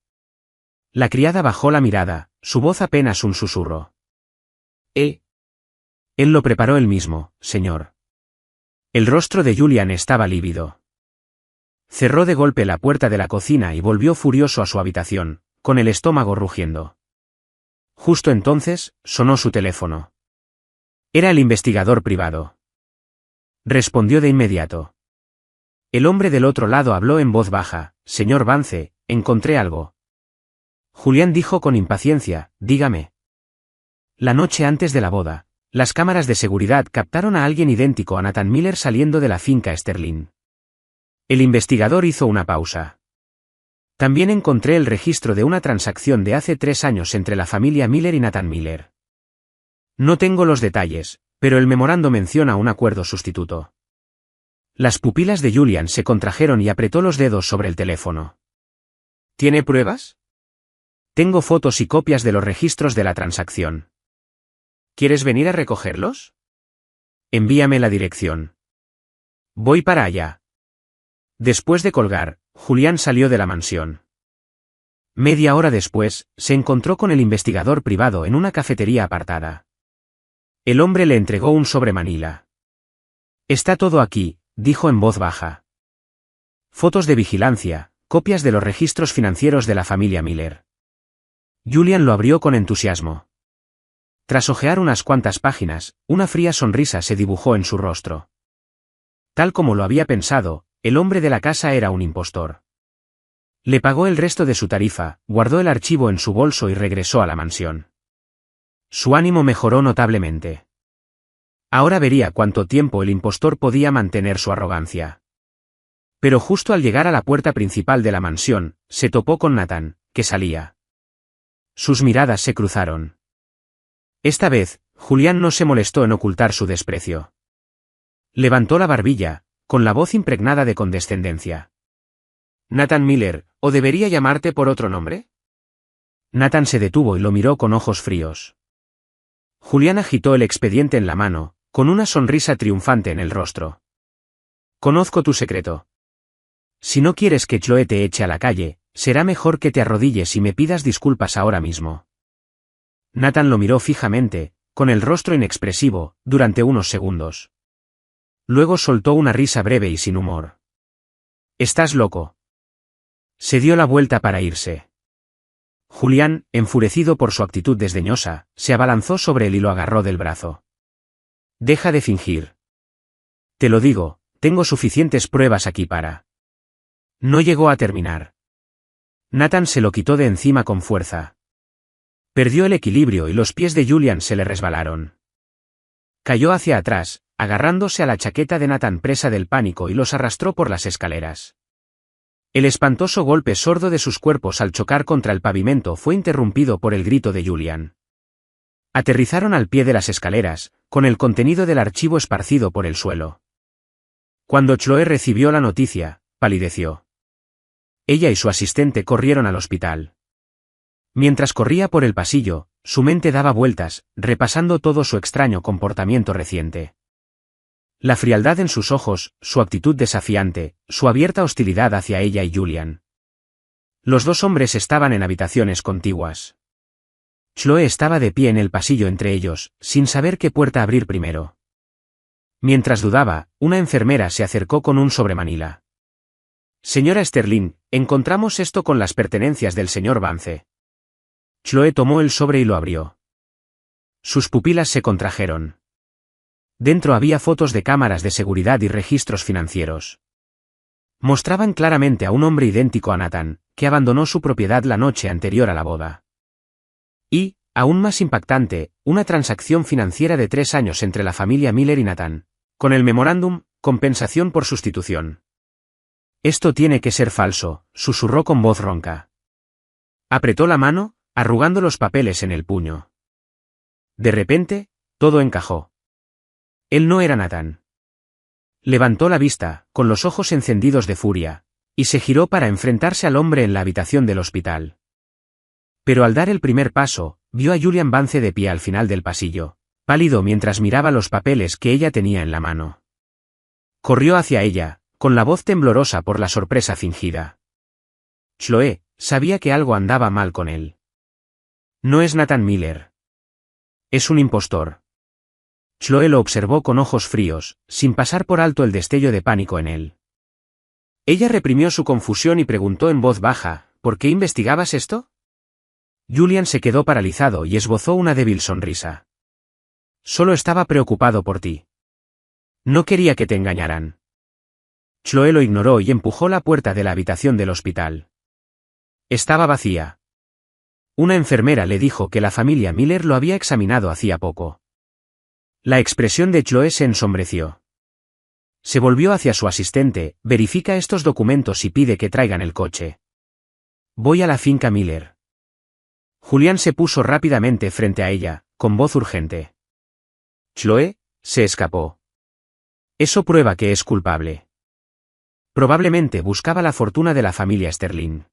La criada bajó la mirada, su voz apenas un susurro. Él lo preparó él mismo, señor. El rostro de Julian estaba lívido. Cerró de golpe la puerta de la cocina y volvió furioso a su habitación, con el estómago rugiendo. Justo entonces, sonó su teléfono. Era el investigador privado. Respondió de inmediato. El hombre del otro lado habló en voz baja, señor Vance, encontré algo. Julián dijo con impaciencia, dígame. La noche antes de la boda, las cámaras de seguridad captaron a alguien idéntico a Nathan Miller saliendo de la finca Sterling. El investigador hizo una pausa. También encontré el registro de una transacción de hace 3 años entre la familia Miller y Nathan Miller. No tengo los detalles, pero el memorando menciona un acuerdo sustituto. Las pupilas de Julian se contrajeron y apretó los dedos sobre el teléfono. ¿Tiene pruebas? Tengo fotos y copias de los registros de la transacción. ¿Quieres venir a recogerlos? Envíame la dirección. Voy para allá. Después de colgar, Julián salió de la mansión. Media hora después, se encontró con el investigador privado en una cafetería apartada. El hombre le entregó un sobre manila. Está todo aquí, dijo en voz baja. Fotos de vigilancia, copias de los registros financieros de la familia Miller. Julian lo abrió con entusiasmo. Tras hojear unas cuantas páginas, una fría sonrisa se dibujó en su rostro. Tal como lo había pensado, el hombre de la casa era un impostor. Le pagó el resto de su tarifa, guardó el archivo en su bolso y regresó a la mansión. Su ánimo mejoró notablemente. Ahora vería cuánto tiempo el impostor podía mantener su arrogancia. Pero justo al llegar a la puerta principal de la mansión, se topó con Nathan, que salía. Sus miradas se cruzaron. Esta vez, Julián no se molestó en ocultar su desprecio. Levantó la barbilla, con la voz impregnada de condescendencia. «Nathan Miller, ¿o debería llamarte por otro nombre?» Nathan se detuvo y lo miró con ojos fríos. Julián agitó el expediente en la mano, con una sonrisa triunfante en el rostro. «Conozco tu secreto. Si no quieres que Chloe te eche a la calle, será mejor que te arrodilles y me pidas disculpas ahora mismo». Nathan lo miró fijamente, con el rostro inexpresivo, durante unos segundos. Luego soltó una risa breve y sin humor. «¿Estás loco?» Se dio la vuelta para irse. Julián, enfurecido por su actitud desdeñosa, se abalanzó sobre él y lo agarró del brazo. «Deja de fingir. Te lo digo, tengo suficientes pruebas aquí para...» No llegó a terminar. Nathan se lo quitó de encima con fuerza. Perdió el equilibrio y los pies de Julián se le resbalaron. Cayó hacia atrás, agarrándose a la chaqueta de Nathan presa del pánico y los arrastró por las escaleras. El espantoso golpe sordo de sus cuerpos al chocar contra el pavimento fue interrumpido por el grito de Julián. Aterrizaron al pie de las escaleras, con el contenido del archivo esparcido por el suelo. Cuando Chloe recibió la noticia, palideció. Ella y su asistente corrieron al hospital. Mientras corría por el pasillo, su mente daba vueltas, repasando todo su extraño comportamiento reciente. La frialdad en sus ojos, su actitud desafiante, su abierta hostilidad hacia ella y Julián. Los dos hombres estaban en habitaciones contiguas. Chloe estaba de pie en el pasillo entre ellos, sin saber qué puerta abrir primero. Mientras dudaba, una enfermera se acercó con un sobremanila. «Señora Sterling, encontramos esto con las pertenencias del señor Vance». Chloe tomó el sobre y lo abrió. Sus pupilas se contrajeron. Dentro había fotos de cámaras de seguridad y registros financieros. Mostraban claramente a un hombre idéntico a Nathan, que abandonó su propiedad la noche anterior a la boda. Y, aún más impactante, una transacción financiera de 3 años entre la familia Miller y Nathan, con el memorándum, compensación por sustitución. «Esto tiene que ser falso», susurró con voz ronca. Apretó la mano, arrugando los papeles en el puño. De repente, todo encajó. Él no era Nathan. Levantó la vista, con los ojos encendidos de furia, y se giró para enfrentarse al hombre en la habitación del hospital. Pero al dar el primer paso, vio a Julian Vance de pie al final del pasillo, pálido mientras miraba los papeles que ella tenía en la mano. Corrió hacia ella, con la voz temblorosa por la sorpresa fingida. Chloe sabía que algo andaba mal con él. No es Nathan Miller. Es un impostor. Chloe lo observó con ojos fríos, sin pasar por alto el destello de pánico en él. Ella reprimió su confusión y preguntó en voz baja, «¿Por qué investigabas esto?» Julián se quedó paralizado y esbozó una débil sonrisa. «Solo estaba preocupado por ti. No quería que te engañaran». Chloe lo ignoró y empujó la puerta de la habitación del hospital. Estaba vacía. Una enfermera le dijo que la familia Miller lo había examinado hacía poco. La expresión de Chloe se ensombreció. Se volvió hacia su asistente, «Verifica estos documentos y pide que traigan el coche. Voy a la finca Miller». Julián se puso rápidamente frente a ella, con voz urgente. «Chloe», se escapó. «Eso prueba que es culpable». Probablemente buscaba la fortuna de la familia Sterling.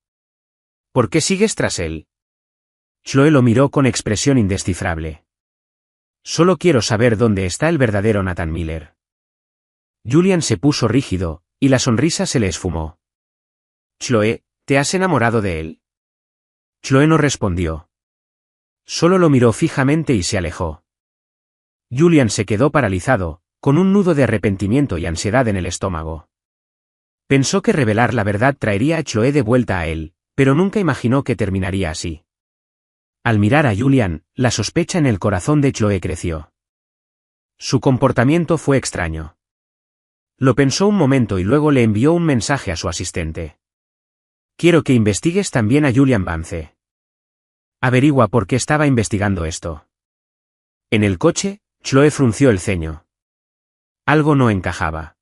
«¿Por qué sigues tras él?» Chloe lo miró con expresión indescifrable. «Solo quiero saber dónde está el verdadero Nathan Miller». Julián se puso rígido, y la sonrisa se le esfumó. «Chloe, ¿te has enamorado de él?» Chloe no respondió. Solo lo miró fijamente y se alejó. Julián se quedó paralizado, con un nudo de arrepentimiento y ansiedad en el estómago. Pensó que revelar la verdad traería a Chloe de vuelta a él, pero nunca imaginó que terminaría así. Al mirar a Julián, la sospecha en el corazón de Chloe creció. Su comportamiento fue extraño. Lo pensó un momento y luego le envió un mensaje a su asistente. Quiero que investigues también a Julian Vance. Averigua por qué estaba investigando esto. En el coche, Chloe frunció el ceño. Algo no encajaba.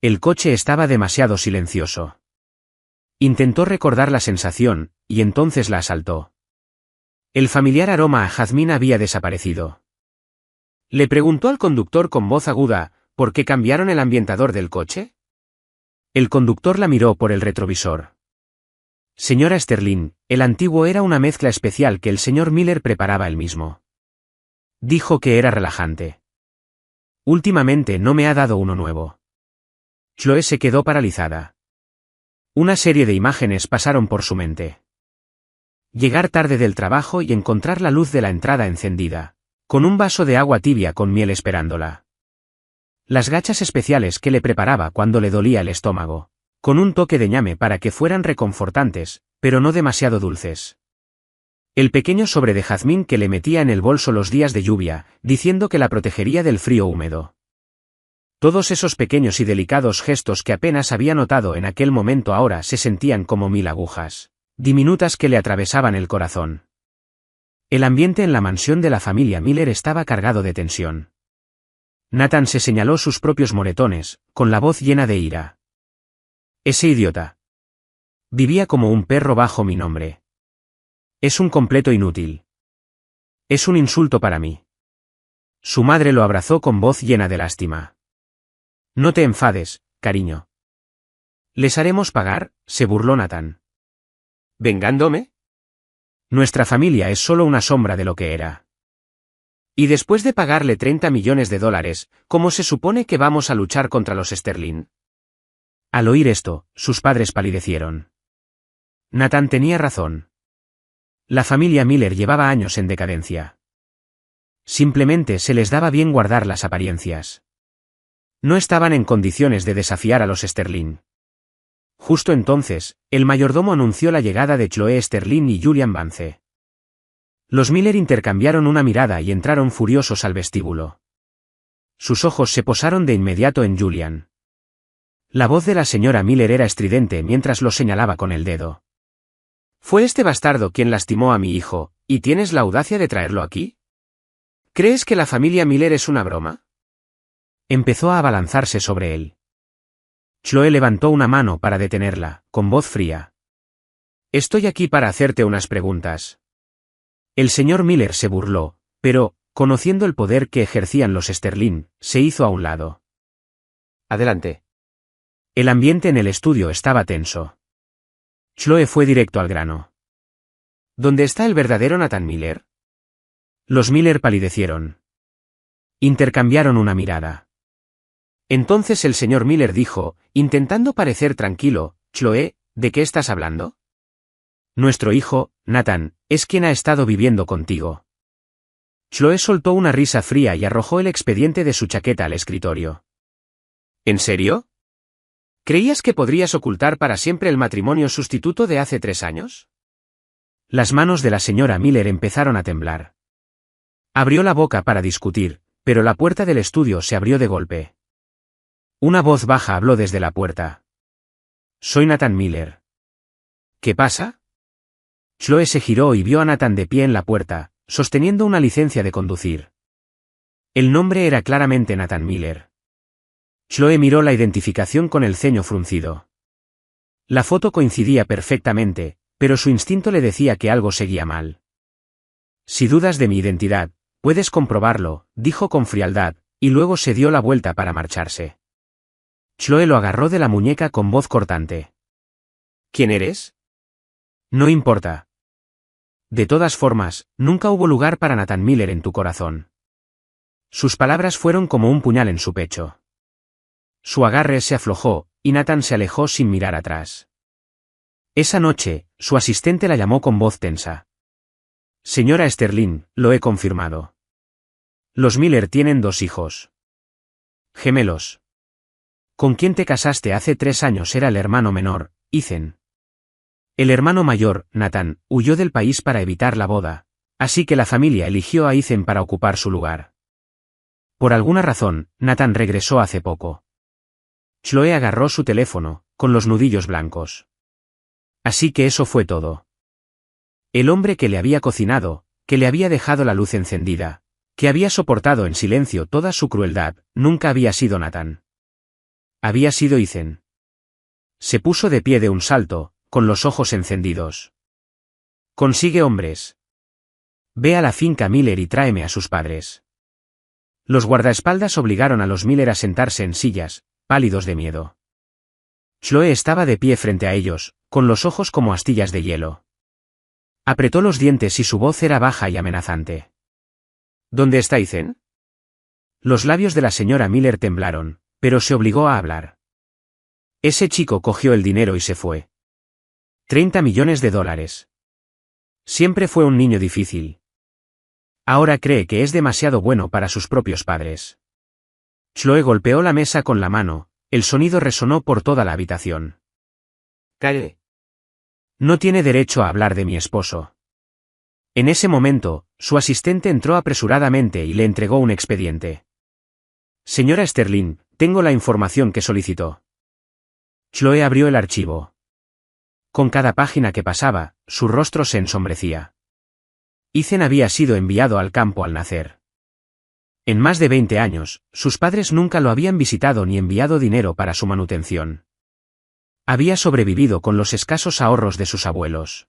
El coche estaba demasiado silencioso. Intentó recordar la sensación, y entonces la asaltó. El familiar aroma a jazmín había desaparecido. Le preguntó al conductor con voz aguda, ¿por qué cambiaron el ambientador del coche? El conductor la miró por el retrovisor. Señora Sterling, el antiguo era una mezcla especial que el señor Miller preparaba él mismo. Dijo que era relajante. Últimamente no me ha dado uno nuevo. Chloe se quedó paralizada. Una serie de imágenes pasaron por su mente. Llegar tarde del trabajo y encontrar la luz de la entrada encendida, con un vaso de agua tibia con miel esperándola. Las gachas especiales que le preparaba cuando le dolía el estómago, con un toque de ñame para que fueran reconfortantes, pero no demasiado dulces. El pequeño sobre de jazmín que le metía en el bolso los días de lluvia, diciendo que la protegería del frío húmedo. Todos esos pequeños y delicados gestos que apenas había notado en aquel momento ahora se sentían como 1000 agujas, diminutas que le atravesaban el corazón. El ambiente en la mansión de la familia Miller estaba cargado de tensión. Nathan se señaló sus propios moretones, con la voz llena de ira. Ese idiota. Vivía como un perro bajo mi nombre. Es un completo inútil. Es un insulto para mí. Su madre lo abrazó con voz llena de lástima. No te enfades, cariño. ¿Les haremos pagar?, se burló Nathan. ¿Vengándome? Nuestra familia es solo una sombra de lo que era. Y después de pagarle 30 millones de dólares, ¿cómo se supone que vamos a luchar contra los Sterling? Al oír esto, sus padres palidecieron. Nathan tenía razón. La familia Miller llevaba años en decadencia. Simplemente se les daba bien guardar las apariencias. No estaban en condiciones de desafiar a los Sterling. Justo entonces, el mayordomo anunció la llegada de Chloe Sterling y Julian Vance. Los Miller intercambiaron una mirada y entraron furiosos al vestíbulo. Sus ojos se posaron de inmediato en Julian. La voz de la señora Miller era estridente mientras lo señalaba con el dedo. ¿Fue este bastardo quien lastimó a mi hijo, y tienes la audacia de traerlo aquí? ¿Crees que la familia Miller es una broma? Empezó a abalanzarse sobre él. Chloe levantó una mano para detenerla, con voz fría. Estoy aquí para hacerte unas preguntas. El señor Miller se burló, pero, conociendo el poder que ejercían los Sterling, se hizo a un lado. Adelante. El ambiente en el estudio estaba tenso. Chloe fue directo al grano. ¿Dónde está el verdadero Nathan Miller? Los Miller palidecieron. Intercambiaron una mirada. Entonces el señor Miller dijo, intentando parecer tranquilo, Chloe, ¿de qué estás hablando? Nuestro hijo, Nathan, es quien ha estado viviendo contigo. Chloe soltó una risa fría y arrojó el expediente de su chaqueta al escritorio. ¿En serio? ¿Creías que podrías ocultar para siempre el matrimonio sustituto de hace 3 años? Las manos de la señora Miller empezaron a temblar. Abrió la boca para discutir, pero la puerta del estudio se abrió de golpe. Una voz baja habló desde la puerta. Soy Nathan Miller. ¿Qué pasa? Chloe se giró y vio a Nathan de pie en la puerta, sosteniendo una licencia de conducir. El nombre era claramente Nathan Miller. Chloe miró la identificación con el ceño fruncido. La foto coincidía perfectamente, pero su instinto le decía que algo seguía mal. Si dudas de mi identidad, puedes comprobarlo, dijo con frialdad, y luego se dio la vuelta para marcharse. Chloe lo agarró de la muñeca con voz cortante. ¿Quién eres? No importa. De todas formas, nunca hubo lugar para Nathan Miller en tu corazón. Sus palabras fueron como un puñal en su pecho. Su agarre se aflojó, y Nathan se alejó sin mirar atrás. Esa noche, su asistente la llamó con voz tensa. Señora Sterling, lo he confirmado. Los Miller tienen 2 hijos. Gemelos. Con quien te casaste hace 3 años era el hermano menor, Ethan. El hermano mayor, Nathan, huyó del país para evitar la boda, así que la familia eligió a Ethan para ocupar su lugar. Por alguna razón, Nathan regresó hace poco. Chloe agarró su teléfono, con los nudillos blancos. Así que eso fue todo. El hombre que le había cocinado, que le había dejado la luz encendida, que había soportado en silencio toda su crueldad, nunca había sido Nathan. Había sido Ethan. Se puso de pie de un salto, con los ojos encendidos. Consigue hombres. Ve a la finca Miller y tráeme a sus padres. Los guardaespaldas obligaron a los Miller a sentarse en sillas, pálidos de miedo. Chloe estaba de pie frente a ellos, con los ojos como astillas de hielo. Apretó los dientes y su voz era baja y amenazante. ¿Dónde está Ethan? Los labios de la señora Miller temblaron, pero se obligó a hablar. Ese chico cogió el dinero y se fue. $30 millones. Siempre fue un niño difícil. Ahora cree que es demasiado bueno para sus propios padres. Chloe golpeó la mesa con la mano, el sonido resonó por toda la habitación. Calle. No tiene derecho a hablar de mi esposo. En ese momento, su asistente entró apresuradamente y le entregó un expediente. Señora Sterling, tengo la información que solicitó. Chloe abrió el archivo. Con cada página que pasaba, su rostro se ensombrecía. Ethan había sido enviado al campo al nacer. En más de 20 años, sus padres nunca lo habían visitado ni enviado dinero para su manutención. Había sobrevivido con los escasos ahorros de sus abuelos.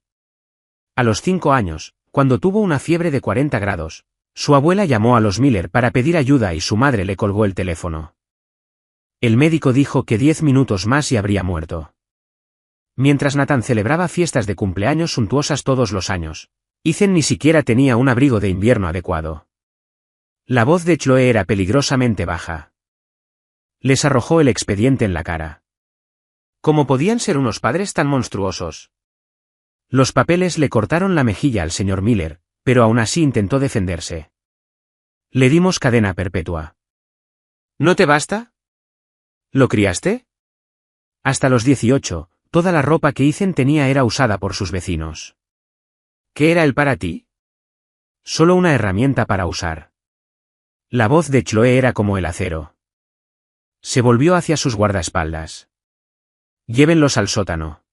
A los 5 años, cuando tuvo una fiebre de 40 grados, su abuela llamó a los Miller para pedir ayuda y su madre le colgó el teléfono. El médico dijo que 10 minutos más y habría muerto. Mientras Nathan celebraba fiestas de cumpleaños suntuosas todos los años, Ethan ni siquiera tenía un abrigo de invierno adecuado. La voz de Chloe era peligrosamente baja. Les arrojó el expediente en la cara. ¿Cómo podían ser unos padres tan monstruosos? Los papeles le cortaron la mejilla al señor Miller, pero aún así intentó defenderse. Le dimos cadena perpetua. ¿No te basta? ¿Lo criaste? Hasta los 18, toda la ropa que Ethan tenía era usada por sus vecinos. ¿Qué era él para ti? Solo una herramienta para usar. La voz de Chloe era como el acero. Se volvió hacia sus guardaespaldas. Llévenlos al sótano.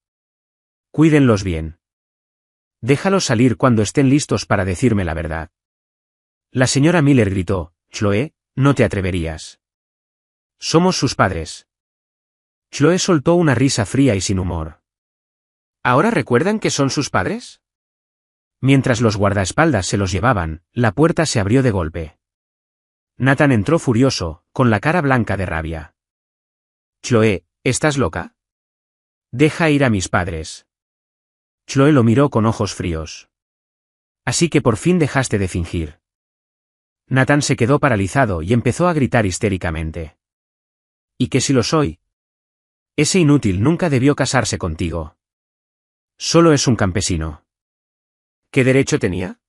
Cuídenlos bien. Déjalos salir cuando estén listos para decirme la verdad. La señora Miller gritó, Chloe, no te atreverías. Somos sus padres. Chloe soltó una risa fría y sin humor. ¿Ahora recuerdan que son sus padres? Mientras los guardaespaldas se los llevaban, la puerta se abrió de golpe. Nathan entró furioso, con la cara blanca de rabia. Chloe, ¿estás loca? Deja ir a mis padres. Chloe lo miró con ojos fríos. Así que por fin dejaste de fingir. Nathan se quedó paralizado y empezó a gritar histéricamente. ¿Y qué si lo soy? Ese inútil nunca debió casarse contigo. Solo es un campesino. ¿Qué derecho tenía?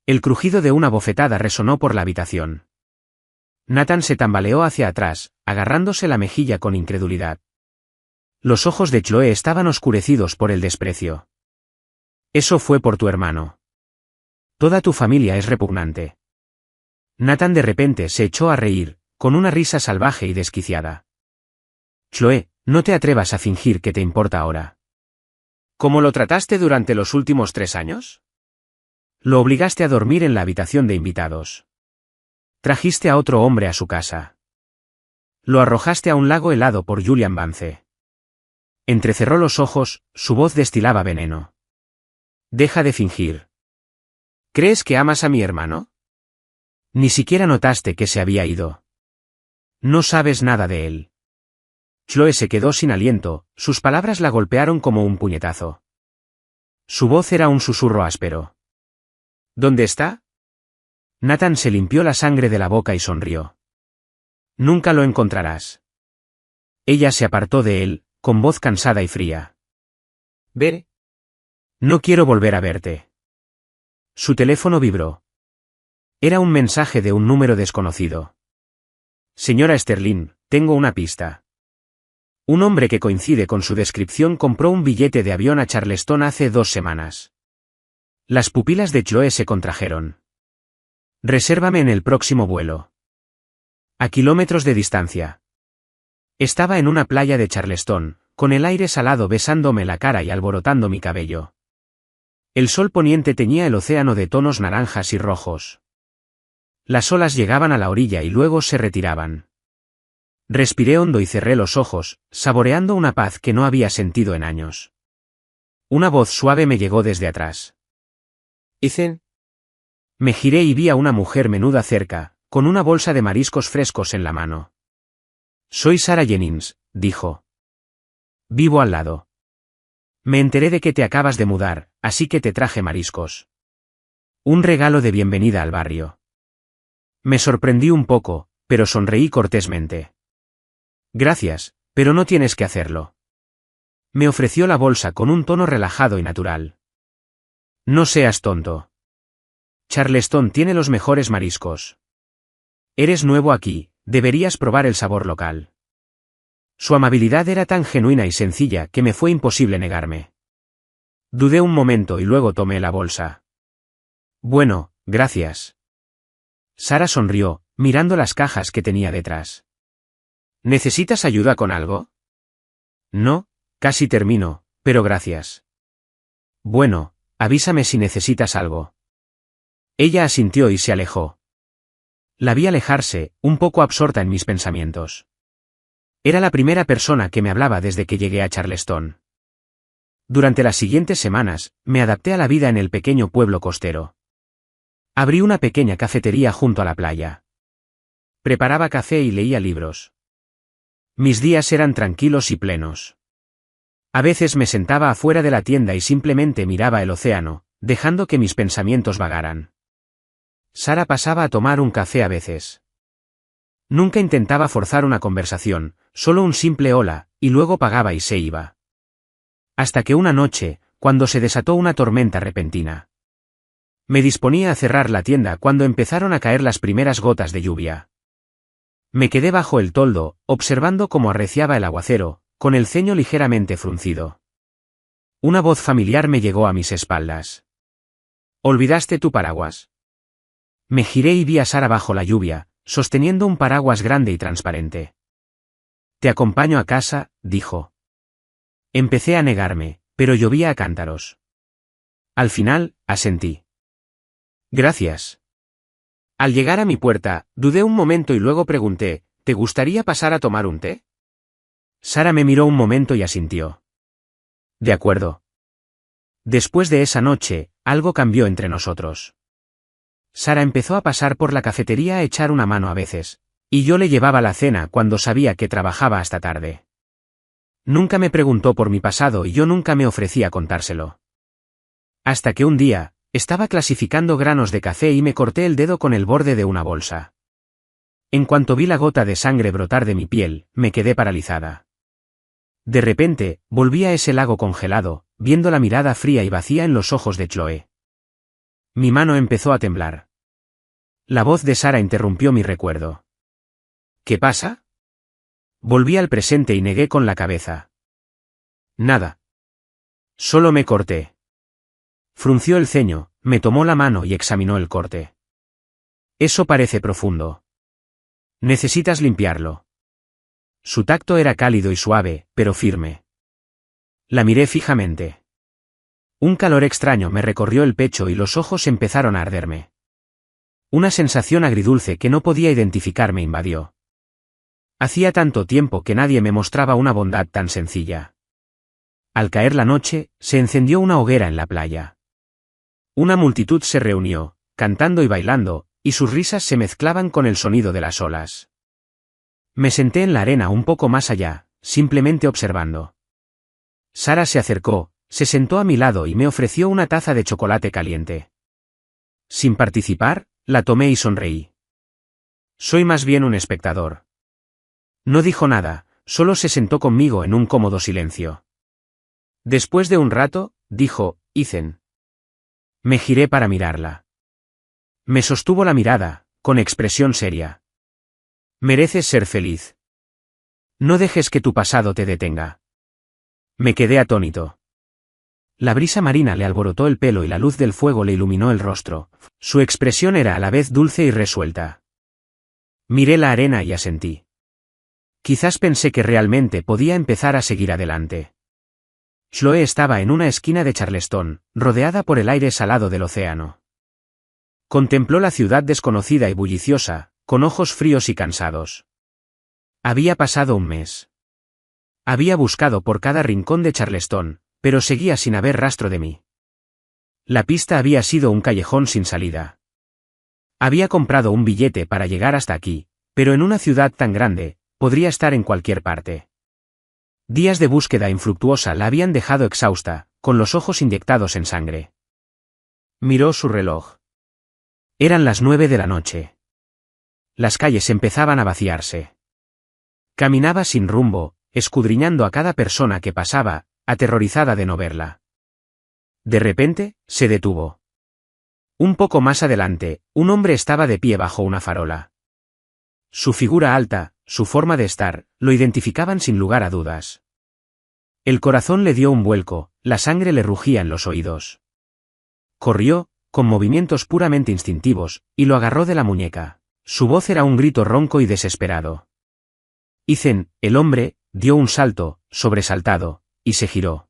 El crujido de una bofetada resonó por la habitación. Nathan se tambaleó hacia atrás, agarrándose la mejilla con incredulidad. Los ojos de Chloe estaban oscurecidos por el desprecio. Eso fue por tu hermano. Toda tu familia es repugnante. Nathan de repente se echó a reír, con una risa salvaje y desquiciada. Chloe, no te atrevas a fingir que te importa ahora. ¿Cómo lo trataste durante los últimos 3 años? Lo obligaste a dormir en la habitación de invitados. Trajiste a otro hombre a su casa. Lo arrojaste a un lago helado por Julian Vance. Entrecerró los ojos, su voz destilaba veneno. Deja de fingir. ¿Crees que amas a mi hermano? Ni siquiera notaste que se había ido. No sabes nada de él. Chloe se quedó sin aliento, sus palabras la golpearon como un puñetazo. Su voz era un susurro áspero. ¿Dónde está? Nathan se limpió la sangre de la boca y sonrió. Nunca lo encontrarás. Ella se apartó de él, con voz cansada y fría. Ve. No quiero volver a verte. Su teléfono vibró. Era un mensaje de un número desconocido. Señora Sterling, tengo una pista. Un hombre que coincide con su descripción compró un billete de avión a Charleston hace 2 semanas. Las pupilas de Chloe se contrajeron. Resérvame en el próximo vuelo. A kilómetros de distancia. Estaba en una playa de Charleston, con el aire salado besándome la cara y alborotando mi cabello. El sol poniente teñía el océano de tonos naranjas y rojos. Las olas llegaban a la orilla y luego se retiraban. Respiré hondo y cerré los ojos, saboreando una paz que no había sentido en años. Una voz suave me llegó desde atrás. Ethan. Me giré y vi a una mujer menuda cerca, con una bolsa de mariscos frescos en la mano. Soy Sarah Jennings, dijo. Vivo al lado. Me enteré de que te acabas de mudar, así que te traje mariscos. Un regalo de bienvenida al barrio. Me sorprendí un poco, pero sonreí cortésmente. Gracias, pero no tienes que hacerlo. Me ofreció la bolsa con un tono relajado y natural. No seas tonto. Charleston tiene los mejores mariscos. Eres nuevo aquí, deberías probar el sabor local. Su amabilidad era tan genuina y sencilla que me fue imposible negarme. Dudé un momento y luego tomé la bolsa. Bueno, gracias. Sarah sonrió, mirando las cajas que tenía detrás. ¿Necesitas ayuda con algo? No, casi termino, pero gracias. Bueno, avísame si necesitas algo. Ella asintió y se alejó. La vi alejarse, un poco absorta en mis pensamientos. Era la primera persona que me hablaba desde que llegué a Charleston. Durante las siguientes semanas, me adapté a la vida en el pequeño pueblo costero. Abrí una pequeña cafetería junto a la playa. Preparaba café y leía libros. Mis días eran tranquilos y plenos. A veces me sentaba afuera de la tienda y simplemente miraba el océano, dejando que mis pensamientos vagaran. Sarah pasaba a tomar un café a veces. Nunca intentaba forzar una conversación, solo un simple hola, y luego pagaba y se iba. Hasta que una noche, cuando se desató una tormenta repentina. Me disponía a cerrar la tienda cuando empezaron a caer las primeras gotas de lluvia. Me quedé bajo el toldo, observando cómo arreciaba el aguacero, con el ceño ligeramente fruncido. Una voz familiar me llegó a mis espaldas. ¿Olvidaste tu paraguas? Me giré y vi a Sarah bajo la lluvia, sosteniendo un paraguas grande y transparente. Te acompaño a casa, dijo. Empecé a negarme, pero llovía a cántaros. Al final, asentí. Gracias. Al llegar a mi puerta, dudé un momento y luego pregunté, ¿te gustaría pasar a tomar un té? Sarah me miró un momento y asintió. De acuerdo. Después de esa noche, algo cambió entre nosotros. Sarah empezó a pasar por la cafetería a echar una mano a veces, y yo le llevaba la cena cuando sabía que trabajaba hasta tarde. Nunca me preguntó por mi pasado y yo nunca me ofrecí a contárselo. Hasta que un día, estaba clasificando granos de café y me corté el dedo con el borde de una bolsa. En cuanto vi la gota de sangre brotar de mi piel, me quedé paralizada. De repente, volví a ese lago congelado, viendo la mirada fría y vacía en los ojos de Chloe. Mi mano empezó a temblar. La voz de Sarah interrumpió mi recuerdo. ¿Qué pasa? Volví al presente y negué con la cabeza. Nada. Solo me corté. Frunció el ceño, me tomó la mano y examinó el corte. Eso parece profundo. Necesitas limpiarlo. Su tacto era cálido y suave, pero firme. La miré fijamente. Un calor extraño me recorrió el pecho y los ojos empezaron a arderme. Una sensación agridulce que no podía identificar me invadió. Hacía tanto tiempo que nadie me mostraba una bondad tan sencilla. Al caer la noche, se encendió una hoguera en la playa. Una multitud se reunió, cantando y bailando, y sus risas se mezclaban con el sonido de las olas. Me senté en la arena un poco más allá, simplemente observando. Sarah se acercó, se sentó a mi lado y me ofreció una taza de chocolate caliente. Sin participar, la tomé y sonreí. Soy más bien un espectador. No dijo nada, solo se sentó conmigo en un cómodo silencio. Después de un rato, dijo, Ethan. Me giré para mirarla. Me sostuvo la mirada, con expresión seria. Mereces ser feliz. No dejes que tu pasado te detenga. Me quedé atónito. La brisa marina le alborotó el pelo y la luz del fuego le iluminó el rostro. Su expresión era a la vez dulce y resuelta. Miré la arena y asentí. Quizás pensé que realmente podía empezar a seguir adelante. Chloe estaba en una esquina de Charleston, rodeada por el aire salado del océano. Contempló la ciudad desconocida y bulliciosa, con ojos fríos y cansados. Había pasado un mes. Había buscado por cada rincón de Charleston, pero seguía sin haber rastro de mí. La pista había sido un callejón sin salida. Había comprado un billete para llegar hasta aquí, pero en una ciudad tan grande, podría estar en cualquier parte. Días de búsqueda infructuosa la habían dejado exhausta, con los ojos inyectados en sangre. Miró su reloj. Eran las 9 de la noche. Las calles empezaban a vaciarse. Caminaba sin rumbo, escudriñando a cada persona que pasaba, aterrorizada de no verla. De repente, se detuvo. Un poco más adelante, un hombre estaba de pie bajo una farola. Su figura alta, su forma de estar, lo identificaban sin lugar a dudas. El corazón le dio un vuelco, la sangre le rugía en los oídos. Corrió, con movimientos puramente instintivos, y lo agarró de la muñeca. Su voz era un grito ronco y desesperado. Ethan, el hombre, dio un salto, sobresaltado, y se giró.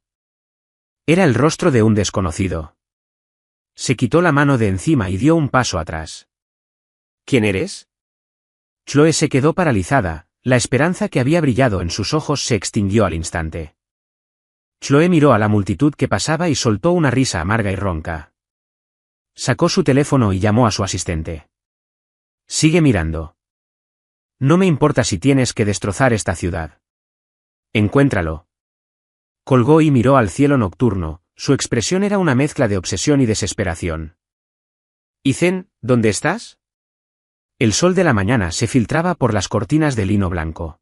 Era el rostro de un desconocido. Se quitó la mano de encima y dio un paso atrás. ¿Quién eres? Chloe se quedó paralizada, la esperanza que había brillado en sus ojos se extinguió al instante. Chloe miró a la multitud que pasaba y soltó una risa amarga y ronca. Sacó su teléfono y llamó a su asistente. Sigue mirando. No me importa si tienes que destrozar esta ciudad. Encuéntralo. Colgó y miró al cielo nocturno, su expresión era una mezcla de obsesión y desesperación. Ethan, ¿dónde estás? El sol de la mañana se filtraba por las cortinas de lino blanco.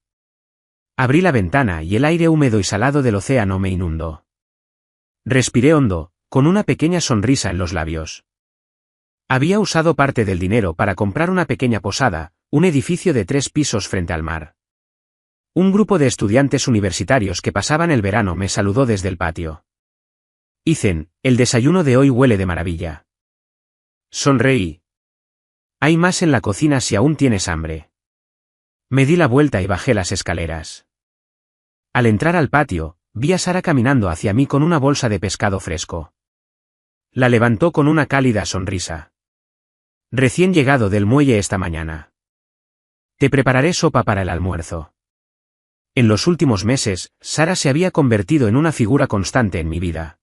Abrí la ventana y el aire húmedo y salado del océano me inundó. Respiré hondo, con una pequeña sonrisa en los labios. Había usado parte del dinero para comprar una pequeña posada, un edificio de 3 pisos frente al mar. Un grupo de estudiantes universitarios que pasaban el verano me saludó desde el patio. Ethan, el desayuno de hoy huele de maravilla. Sonreí. Hay más en la cocina si aún tienes hambre. Me di la vuelta y bajé las escaleras. Al entrar al patio, vi a Sara caminando hacia mí con una bolsa de pescado fresco. La levantó con una cálida sonrisa. Recién llegado del muelle esta mañana. Te prepararé sopa para el almuerzo. En los últimos meses, Sara se había convertido en una figura constante en mi vida.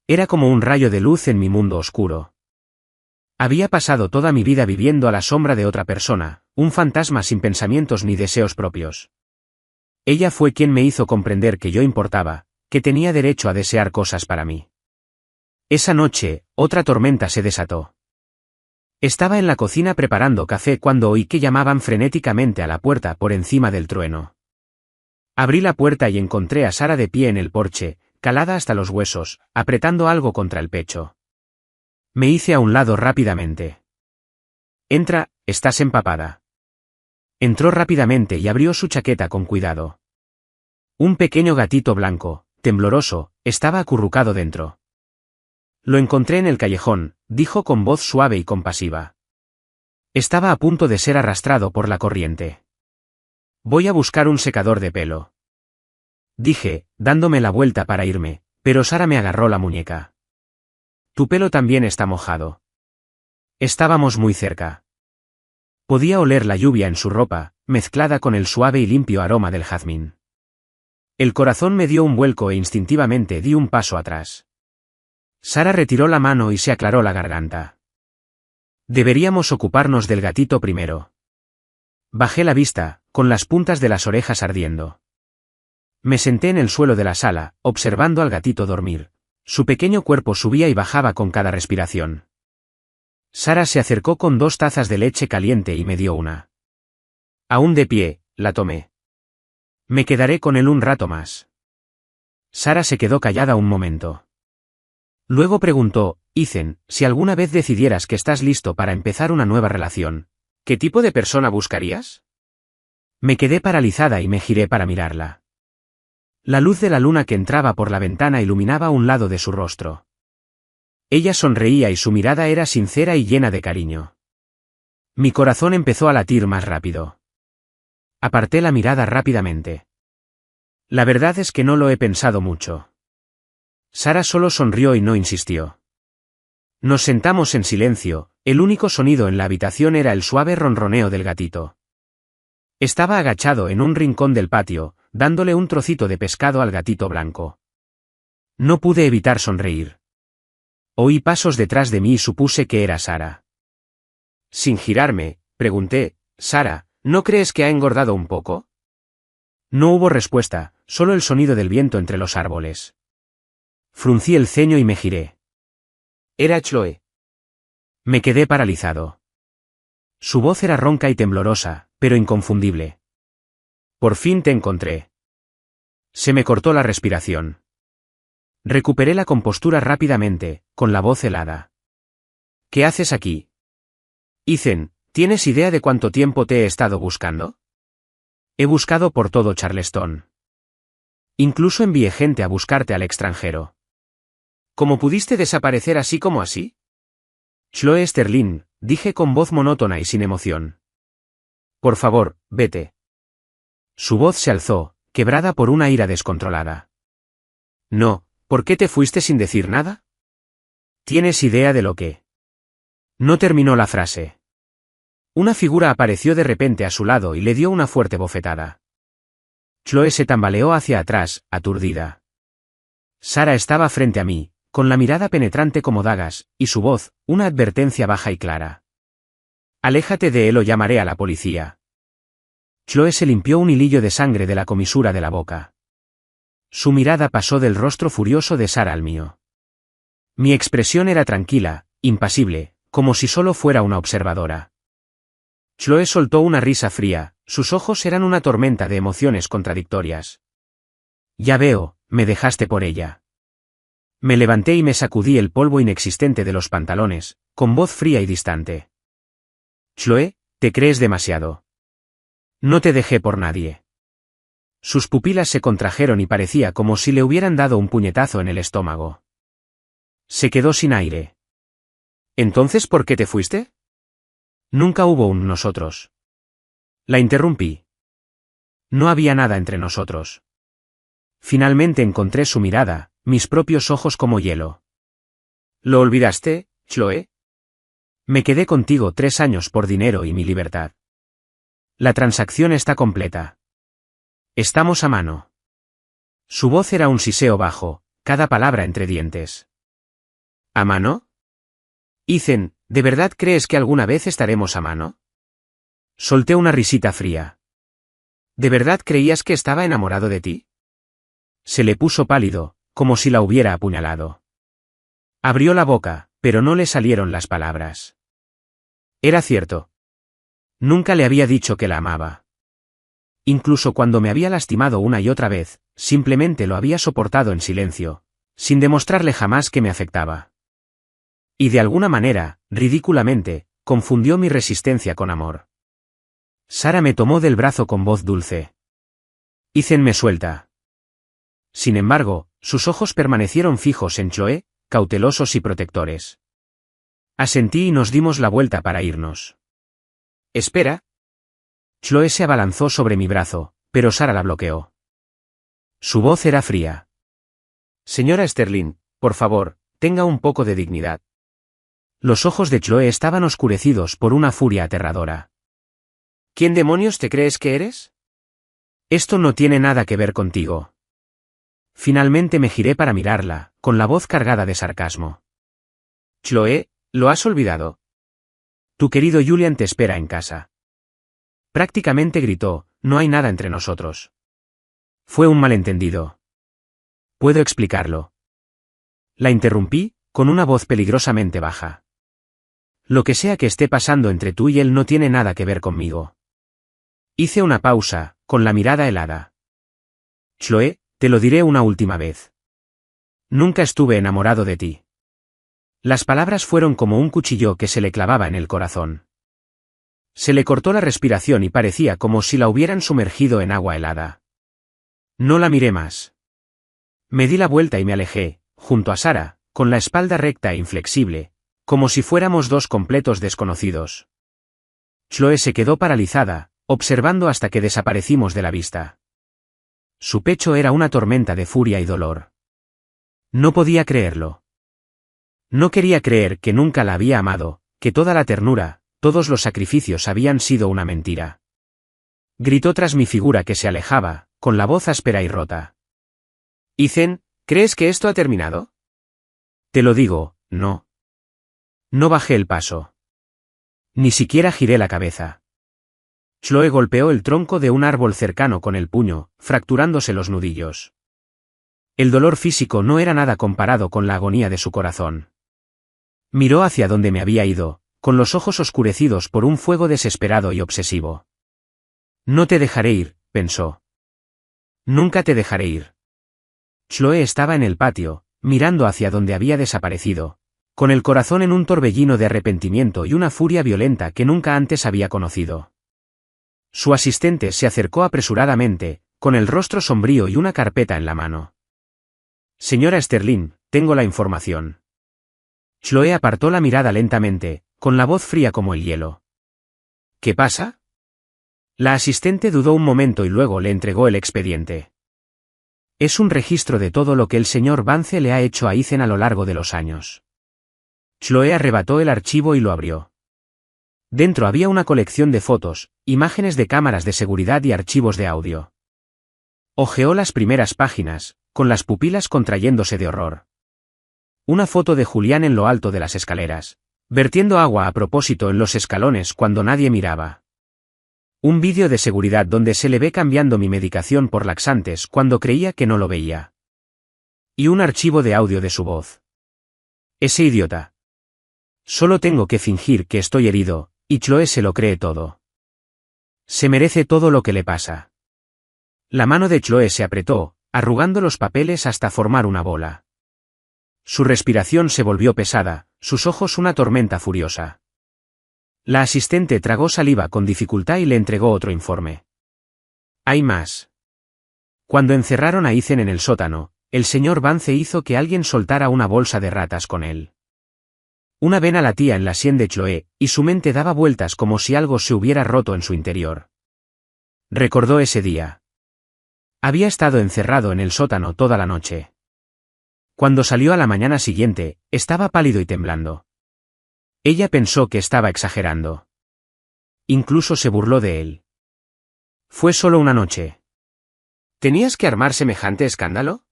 Era como un rayo de luz en mi mundo oscuro. Había pasado toda mi vida viviendo a la sombra de otra persona, un fantasma sin pensamientos ni deseos propios. Ella fue quien me hizo comprender que yo importaba, que tenía derecho a desear cosas para mí. Esa noche, otra tormenta se desató. Estaba en la cocina preparando café cuando oí que llamaban frenéticamente a la puerta por encima del trueno. Abrí la puerta y encontré a Sara de pie en el porche, calada hasta los huesos, apretando algo contra el pecho. Me hice a un lado rápidamente. Entra, estás empapada. Entró rápidamente y abrió su chaqueta con cuidado. Un pequeño gatito blanco, tembloroso, estaba acurrucado dentro. Lo encontré en el callejón, dijo con voz suave y compasiva. Estaba a punto de ser arrastrado por la corriente. Voy a buscar un secador de pelo. Dije, dándome la vuelta para irme, pero Sara me agarró la muñeca. Tu pelo también está mojado. Estábamos muy cerca. Podía oler la lluvia en su ropa, mezclada con el suave y limpio aroma del jazmín. El corazón me dio un vuelco e instintivamente di un paso atrás. Sara retiró la mano y se aclaró la garganta. Deberíamos ocuparnos del gatito primero. Bajé la vista, con las puntas de las orejas ardiendo. Me senté en el suelo de la sala, observando al gatito dormir. Su pequeño cuerpo subía y bajaba con cada respiración. Sara se acercó con 2 tazas de leche caliente y me dio una. Aún de pie, la tomé. Me quedaré con él un rato más. Sara se quedó callada un momento. Luego preguntó, Ethan, si alguna vez decidieras que estás listo para empezar una nueva relación, ¿qué tipo de persona buscarías? Me quedé paralizada y me giré para mirarla. La luz de la luna que entraba por la ventana iluminaba un lado de su rostro. Ella sonreía y su mirada era sincera y llena de cariño. Mi corazón empezó a latir más rápido. Aparté la mirada rápidamente. La verdad es que no lo he pensado mucho. Sara solo sonrió y no insistió. Nos sentamos en silencio, el único sonido en la habitación era el suave ronroneo del gatito. Estaba agachado en un rincón del patio, dándole un trocito de pescado al gatito blanco. No pude evitar sonreír. Oí pasos detrás de mí y supuse que era Sara. Sin girarme, pregunté, «Sara, ¿no crees que ha engordado un poco?» No hubo respuesta, solo el sonido del viento entre los árboles. Fruncí el ceño y me giré. Era Chloe. Me quedé paralizado. Su voz era ronca y temblorosa, pero inconfundible. Por fin te encontré. Se me cortó la respiración. Recuperé la compostura rápidamente, con la voz helada. ¿Qué haces aquí? Ethan, ¿tienes idea de cuánto tiempo te he estado buscando? He buscado por todo Charleston. Incluso envié gente a buscarte al extranjero. ¿Cómo pudiste desaparecer así como así? Chloe Sterling, dije con voz monótona y sin emoción. Por favor, vete. Su voz se alzó, quebrada por una ira descontrolada. No, ¿por qué te fuiste sin decir nada? ¿Tienes idea de lo que? No terminó la frase. Una figura apareció de repente a su lado y le dio una fuerte bofetada. Chloe se tambaleó hacia atrás, aturdida. Sara estaba frente a mí, con la mirada penetrante como dagas, y su voz, una advertencia baja y clara. Aléjate de él o llamaré a la policía. Chloe se limpió un hilillo de sangre de la comisura de la boca. Su mirada pasó del rostro furioso de Sara al mío. Mi expresión era tranquila, impasible, como si solo fuera una observadora. Chloe soltó una risa fría, sus ojos eran una tormenta de emociones contradictorias. Ya veo, me dejaste por ella. Me levanté y me sacudí el polvo inexistente de los pantalones, con voz fría y distante. Chloe, te crees demasiado. No te dejé por nadie. Sus pupilas se contrajeron y parecía como si le hubieran dado un puñetazo en el estómago. Se quedó sin aire. ¿Entonces por qué te fuiste? Nunca hubo un nosotros. La interrumpí. No había nada entre nosotros. Finalmente encontré su mirada, mis propios ojos como hielo. ¿Lo olvidaste, Chloe? Me quedé contigo 3 años por dinero y mi libertad. La transacción está completa. Estamos a mano. Su voz era un siseo bajo, cada palabra entre dientes. ¿A mano? Ethan, ¿de verdad crees que alguna vez estaremos a mano? Solté una risita fría. ¿De verdad creías que estaba enamorado de ti? Se le puso pálido, como si la hubiera apuñalado. Abrió la boca, pero no le salieron las palabras. Era cierto. Nunca le había dicho que la amaba. Incluso cuando me había lastimado una y otra vez, simplemente lo había soportado en silencio, sin demostrarle jamás que me afectaba. Y de alguna manera, ridículamente, confundió mi resistencia con amor. Sara me tomó del brazo con voz dulce. Ethan me suelta. Sin embargo, sus ojos permanecieron fijos en Chloe, cautelosos y protectores. Asentí y nos dimos la vuelta para irnos. Espera. Chloe se abalanzó sobre mi brazo, pero Sara la bloqueó. Su voz era fría. Señora Sterling, por favor, tenga un poco de dignidad. Los ojos de Chloe estaban oscurecidos por una furia aterradora. ¿Quién demonios te crees que eres? Esto no tiene nada que ver contigo. Finalmente me giré para mirarla, con la voz cargada de sarcasmo. Chloe, ¿lo has olvidado? Tu querido Julian te espera en casa. Prácticamente gritó, no hay nada entre nosotros. Fue un malentendido. Puedo explicarlo. La interrumpí, con una voz peligrosamente baja. Lo que sea que esté pasando entre tú y él no tiene nada que ver conmigo. Hice una pausa, con la mirada helada. Chloe, te lo diré una última vez. Nunca estuve enamorado de ti. Las palabras fueron como un cuchillo que se le clavaba en el corazón. Se le cortó la respiración y parecía como si la hubieran sumergido en agua helada. No la miré más. Me di la vuelta y me alejé, junto a Sara, con la espalda recta e inflexible, como si fuéramos dos completos desconocidos. Chloe se quedó paralizada, observando hasta que desaparecimos de la vista. Su pecho era una tormenta de furia y dolor. No podía creerlo. No quería creer que nunca la había amado, que toda la ternura, todos los sacrificios habían sido una mentira. Gritó tras mi figura que se alejaba, con la voz áspera y rota. Ethan, ¿crees que esto ha terminado? Te lo digo, no. No bajé el paso. Ni siquiera giré la cabeza. Chloe golpeó el tronco de un árbol cercano con el puño, fracturándose los nudillos. El dolor físico no era nada comparado con la agonía de su corazón. Miró hacia donde me había ido, con los ojos oscurecidos por un fuego desesperado y obsesivo. No te dejaré ir, pensó. Nunca te dejaré ir. Chloe estaba en el patio, mirando hacia donde había desaparecido, con el corazón en un torbellino de arrepentimiento y una furia violenta que nunca antes había conocido. Su asistente se acercó apresuradamente, con el rostro sombrío y una carpeta en la mano. Señora Sterling, tengo la información. Chloe apartó la mirada lentamente, con la voz fría como el hielo. ¿Qué pasa? La asistente dudó un momento y luego le entregó el expediente. Es un registro de todo lo que el señor Vance le ha hecho a Ethan a lo largo de los años. Chloe arrebató el archivo y lo abrió. Dentro había una colección de fotos, imágenes de cámaras de seguridad y archivos de audio. Hojeó las primeras páginas, con las pupilas contrayéndose de horror. Una foto de Julián en lo alto de las escaleras, vertiendo agua a propósito en los escalones cuando nadie miraba. Un vídeo de seguridad donde se le ve cambiando mi medicación por laxantes cuando creía que no lo veía. Y un archivo de audio de su voz. Ese idiota. Solo tengo que fingir que estoy herido, y Chloe se lo cree todo. Se merece todo lo que le pasa. La mano de Chloe se apretó, arrugando los papeles hasta formar una bola. Su respiración se volvió pesada, sus ojos una tormenta furiosa. La asistente tragó saliva con dificultad y le entregó otro informe. Hay más. Cuando encerraron a Ethan en el sótano, el señor Vance hizo que alguien soltara una bolsa de ratas con él. Una vena latía en la sien de Chloe, y su mente daba vueltas como si algo se hubiera roto en su interior. Recordó ese día. Había estado encerrado en el sótano toda la noche. Cuando salió a la mañana siguiente, estaba pálido y temblando. Ella pensó que estaba exagerando. Incluso se burló de él. Fue solo una noche. ¿Tenías que armar semejante escándalo?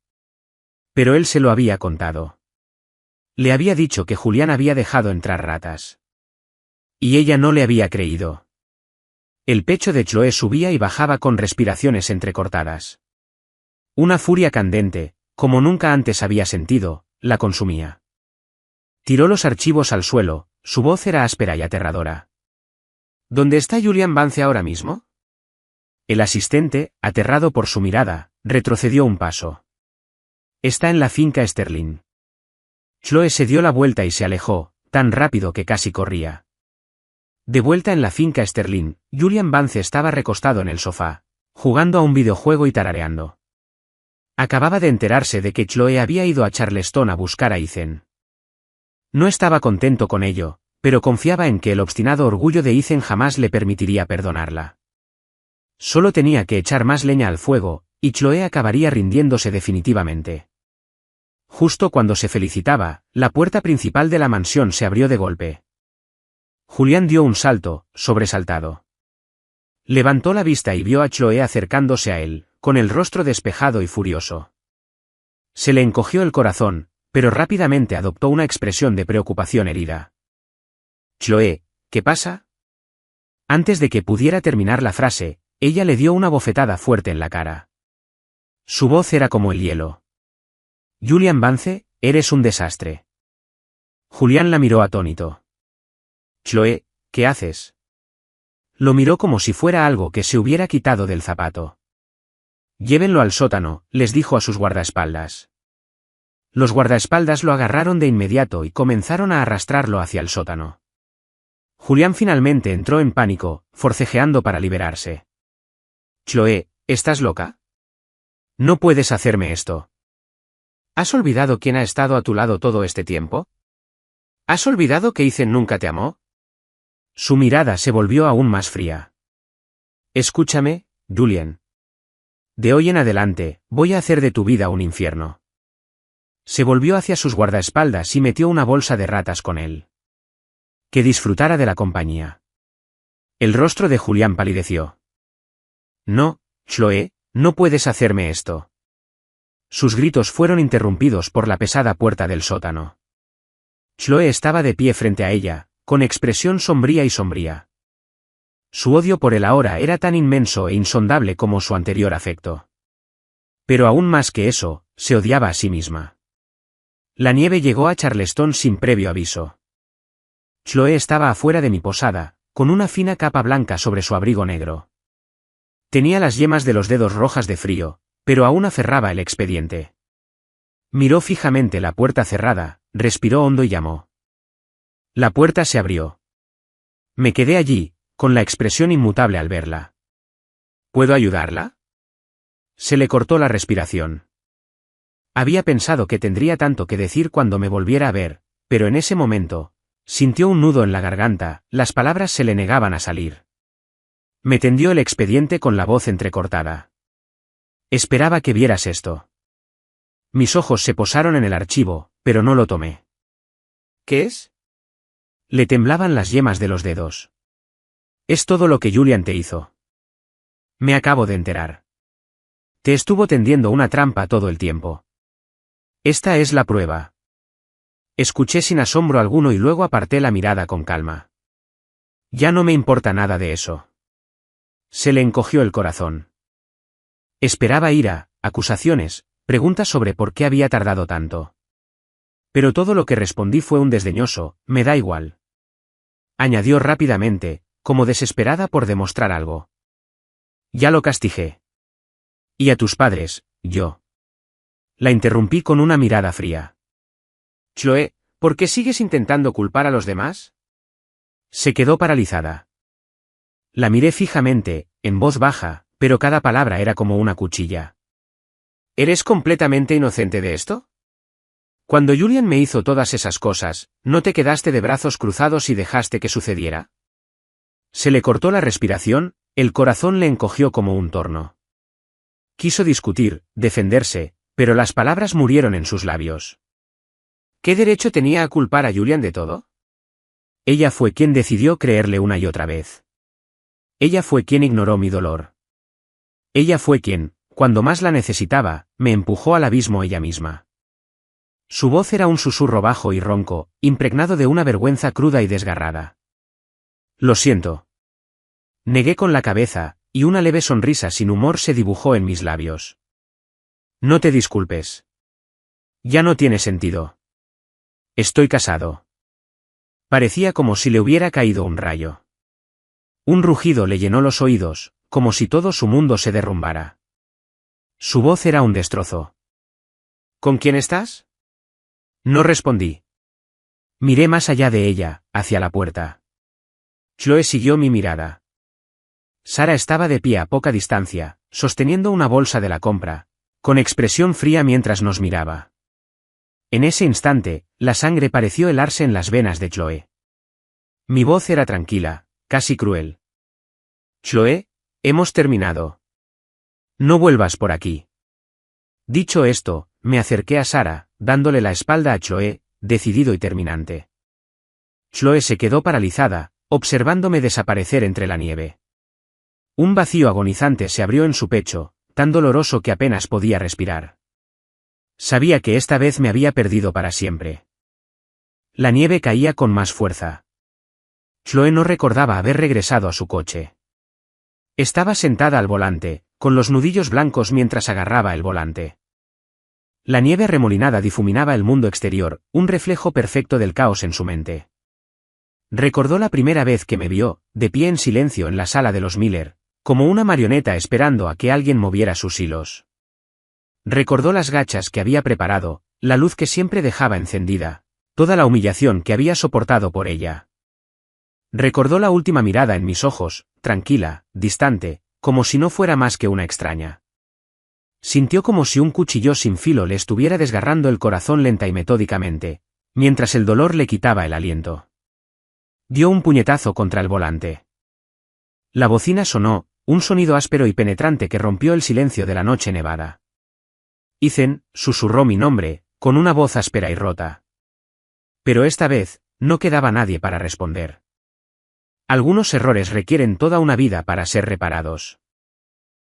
Pero él se lo había contado. Le había dicho que Julián había dejado entrar ratas. Y ella no le había creído. El pecho de Chloe subía y bajaba con respiraciones entrecortadas. Una furia candente, como nunca antes había sentido, la consumía. Tiró los archivos al suelo, su voz era áspera y aterradora. ¿Dónde está Julián Vance ahora mismo? El asistente, aterrado por su mirada, retrocedió un paso. Está en la finca Sterling. Chloe se dio la vuelta y se alejó, tan rápido que casi corría. De vuelta en la finca Sterling, Julián Vance estaba recostado en el sofá, jugando a un videojuego y tarareando. Acababa de enterarse de que Chloe había ido a Charleston a buscar a Ethan. No estaba contento con ello, pero confiaba en que el obstinado orgullo de Ethan jamás le permitiría perdonarla. Solo tenía que echar más leña al fuego, y Chloe acabaría rindiéndose definitivamente. Justo cuando se felicitaba, la puerta principal de la mansión se abrió de golpe. Julián dio un salto, sobresaltado. Levantó la vista y vio a Chloe acercándose a él, con el rostro despejado y furioso. Se le encogió el corazón, pero rápidamente adoptó una expresión de preocupación herida. Chloe, ¿qué pasa? Antes de que pudiera terminar la frase, ella le dio una bofetada fuerte en la cara. Su voz era como el hielo. Julián Vance, eres un desastre. Julián la miró atónito. Chloe, ¿qué haces? Lo miró como si fuera algo que se hubiera quitado del zapato. Llévenlo al sótano, les dijo a sus guardaespaldas. Los guardaespaldas lo agarraron de inmediato y comenzaron a arrastrarlo hacia el sótano. Julián finalmente entró en pánico, forcejeando para liberarse. Chloe, ¿estás loca? No puedes hacerme esto. ¿Has olvidado quién ha estado a tu lado todo este tiempo? ¿Has olvidado que Ethan nunca te amó? Su mirada se volvió aún más fría. Escúchame, Julian. De hoy en adelante, voy a hacer de tu vida un infierno. Se volvió hacia sus guardaespaldas y metió una bolsa de ratas con él. Que disfrutara de la compañía. El rostro de Julián palideció. No, Chloe, no puedes hacerme esto. Sus gritos fueron interrumpidos por la pesada puerta del sótano. Chloe estaba de pie frente a ella, con expresión sombría y sombría. Su odio por él ahora era tan inmenso e insondable como su anterior afecto. Pero aún más que eso, se odiaba a sí misma. La nieve llegó a Charleston sin previo aviso. Chloe estaba afuera de mi posada, con una fina capa blanca sobre su abrigo negro. Tenía las yemas de los dedos rojas de frío, pero aún aferraba el expediente. Miró fijamente la puerta cerrada, respiró hondo y llamó. La puerta se abrió. Me quedé allí, con la expresión inmutable al verla. ¿Puedo ayudarla? Se le cortó la respiración. Había pensado que tendría tanto que decir cuando me volviera a ver, pero en ese momento, sintió un nudo en la garganta, las palabras se le negaban a salir. Me tendió el expediente con la voz entrecortada. Esperaba que vieras esto. Mis ojos se posaron en el archivo, pero no lo tomé. ¿Qué es? Le temblaban las yemas de los dedos. Es todo lo que Julian te hizo. Me acabo de enterar. Te estuvo tendiendo una trampa todo el tiempo. Esta es la prueba. Escuché sin asombro alguno y luego aparté la mirada con calma. Ya no me importa nada de eso. Se le encogió el corazón. Esperaba ira, acusaciones, preguntas sobre por qué había tardado tanto. Pero todo lo que respondí fue un desdeñoso, me da igual. Añadió rápidamente, como desesperada por demostrar algo. Ya lo castigué. Y a tus padres, yo. La interrumpí con una mirada fría. Chloe, ¿por qué sigues intentando culpar a los demás? Se quedó paralizada. La miré fijamente, en voz baja, pero cada palabra era como una cuchilla. ¿Eres completamente inocente de esto? Cuando Julian me hizo todas esas cosas, ¿no te quedaste de brazos cruzados y dejaste que sucediera? Se le cortó la respiración, el corazón le encogió como un torno. Quiso discutir, defenderse, pero las palabras murieron en sus labios. ¿Qué derecho tenía a culpar a Julian de todo? Ella fue quien decidió creerle una y otra vez. Ella fue quien ignoró mi dolor. Ella fue quien, cuando más la necesitaba, me empujó al abismo ella misma. Su voz era un susurro bajo y ronco, impregnado de una vergüenza cruda y desgarrada. Lo siento. Negué con la cabeza, y una leve sonrisa sin humor se dibujó en mis labios. No te disculpes. Ya no tiene sentido. Estoy casado. Parecía como si le hubiera caído un rayo. Un rugido le llenó los oídos, como si todo su mundo se derrumbara. Su voz era un destrozo. ¿Con quién estás? No respondí. Miré más allá de ella, hacia la puerta. Chloe siguió mi mirada. Sara estaba de pie a poca distancia, sosteniendo una bolsa de la compra, con expresión fría mientras nos miraba. En ese instante, la sangre pareció helarse en las venas de Chloe. Mi voz era tranquila, casi cruel. Chloe, hemos terminado. No vuelvas por aquí. Dicho esto, me acerqué a Sara, dándole la espalda a Chloe, decidido y terminante. Chloe se quedó paralizada, observándome desaparecer entre la nieve. Un vacío agonizante se abrió en su pecho, tan doloroso que apenas podía respirar. Sabía que esta vez me había perdido para siempre. La nieve caía con más fuerza. Chloe no recordaba haber regresado a su coche. Estaba sentada al volante, con los nudillos blancos mientras agarraba el volante. La nieve arremolinada difuminaba el mundo exterior, un reflejo perfecto del caos en su mente. Recordó la primera vez que me vio, de pie en silencio en la sala de los Miller, como una marioneta esperando a que alguien moviera sus hilos. Recordó las gachas que había preparado, la luz que siempre dejaba encendida, toda la humillación que había soportado por ella. Recordó la última mirada en mis ojos, tranquila, distante, como si no fuera más que una extraña. Sintió como si un cuchillo sin filo le estuviera desgarrando el corazón lenta y metódicamente, mientras el dolor le quitaba el aliento. Dio un puñetazo contra el volante. La bocina sonó, Un sonido áspero y penetrante que rompió el silencio de la noche nevada. Ethan, susurró mi nombre, con una voz áspera y rota. Pero esta vez, no quedaba nadie para responder. Algunos errores requieren toda una vida para ser reparados.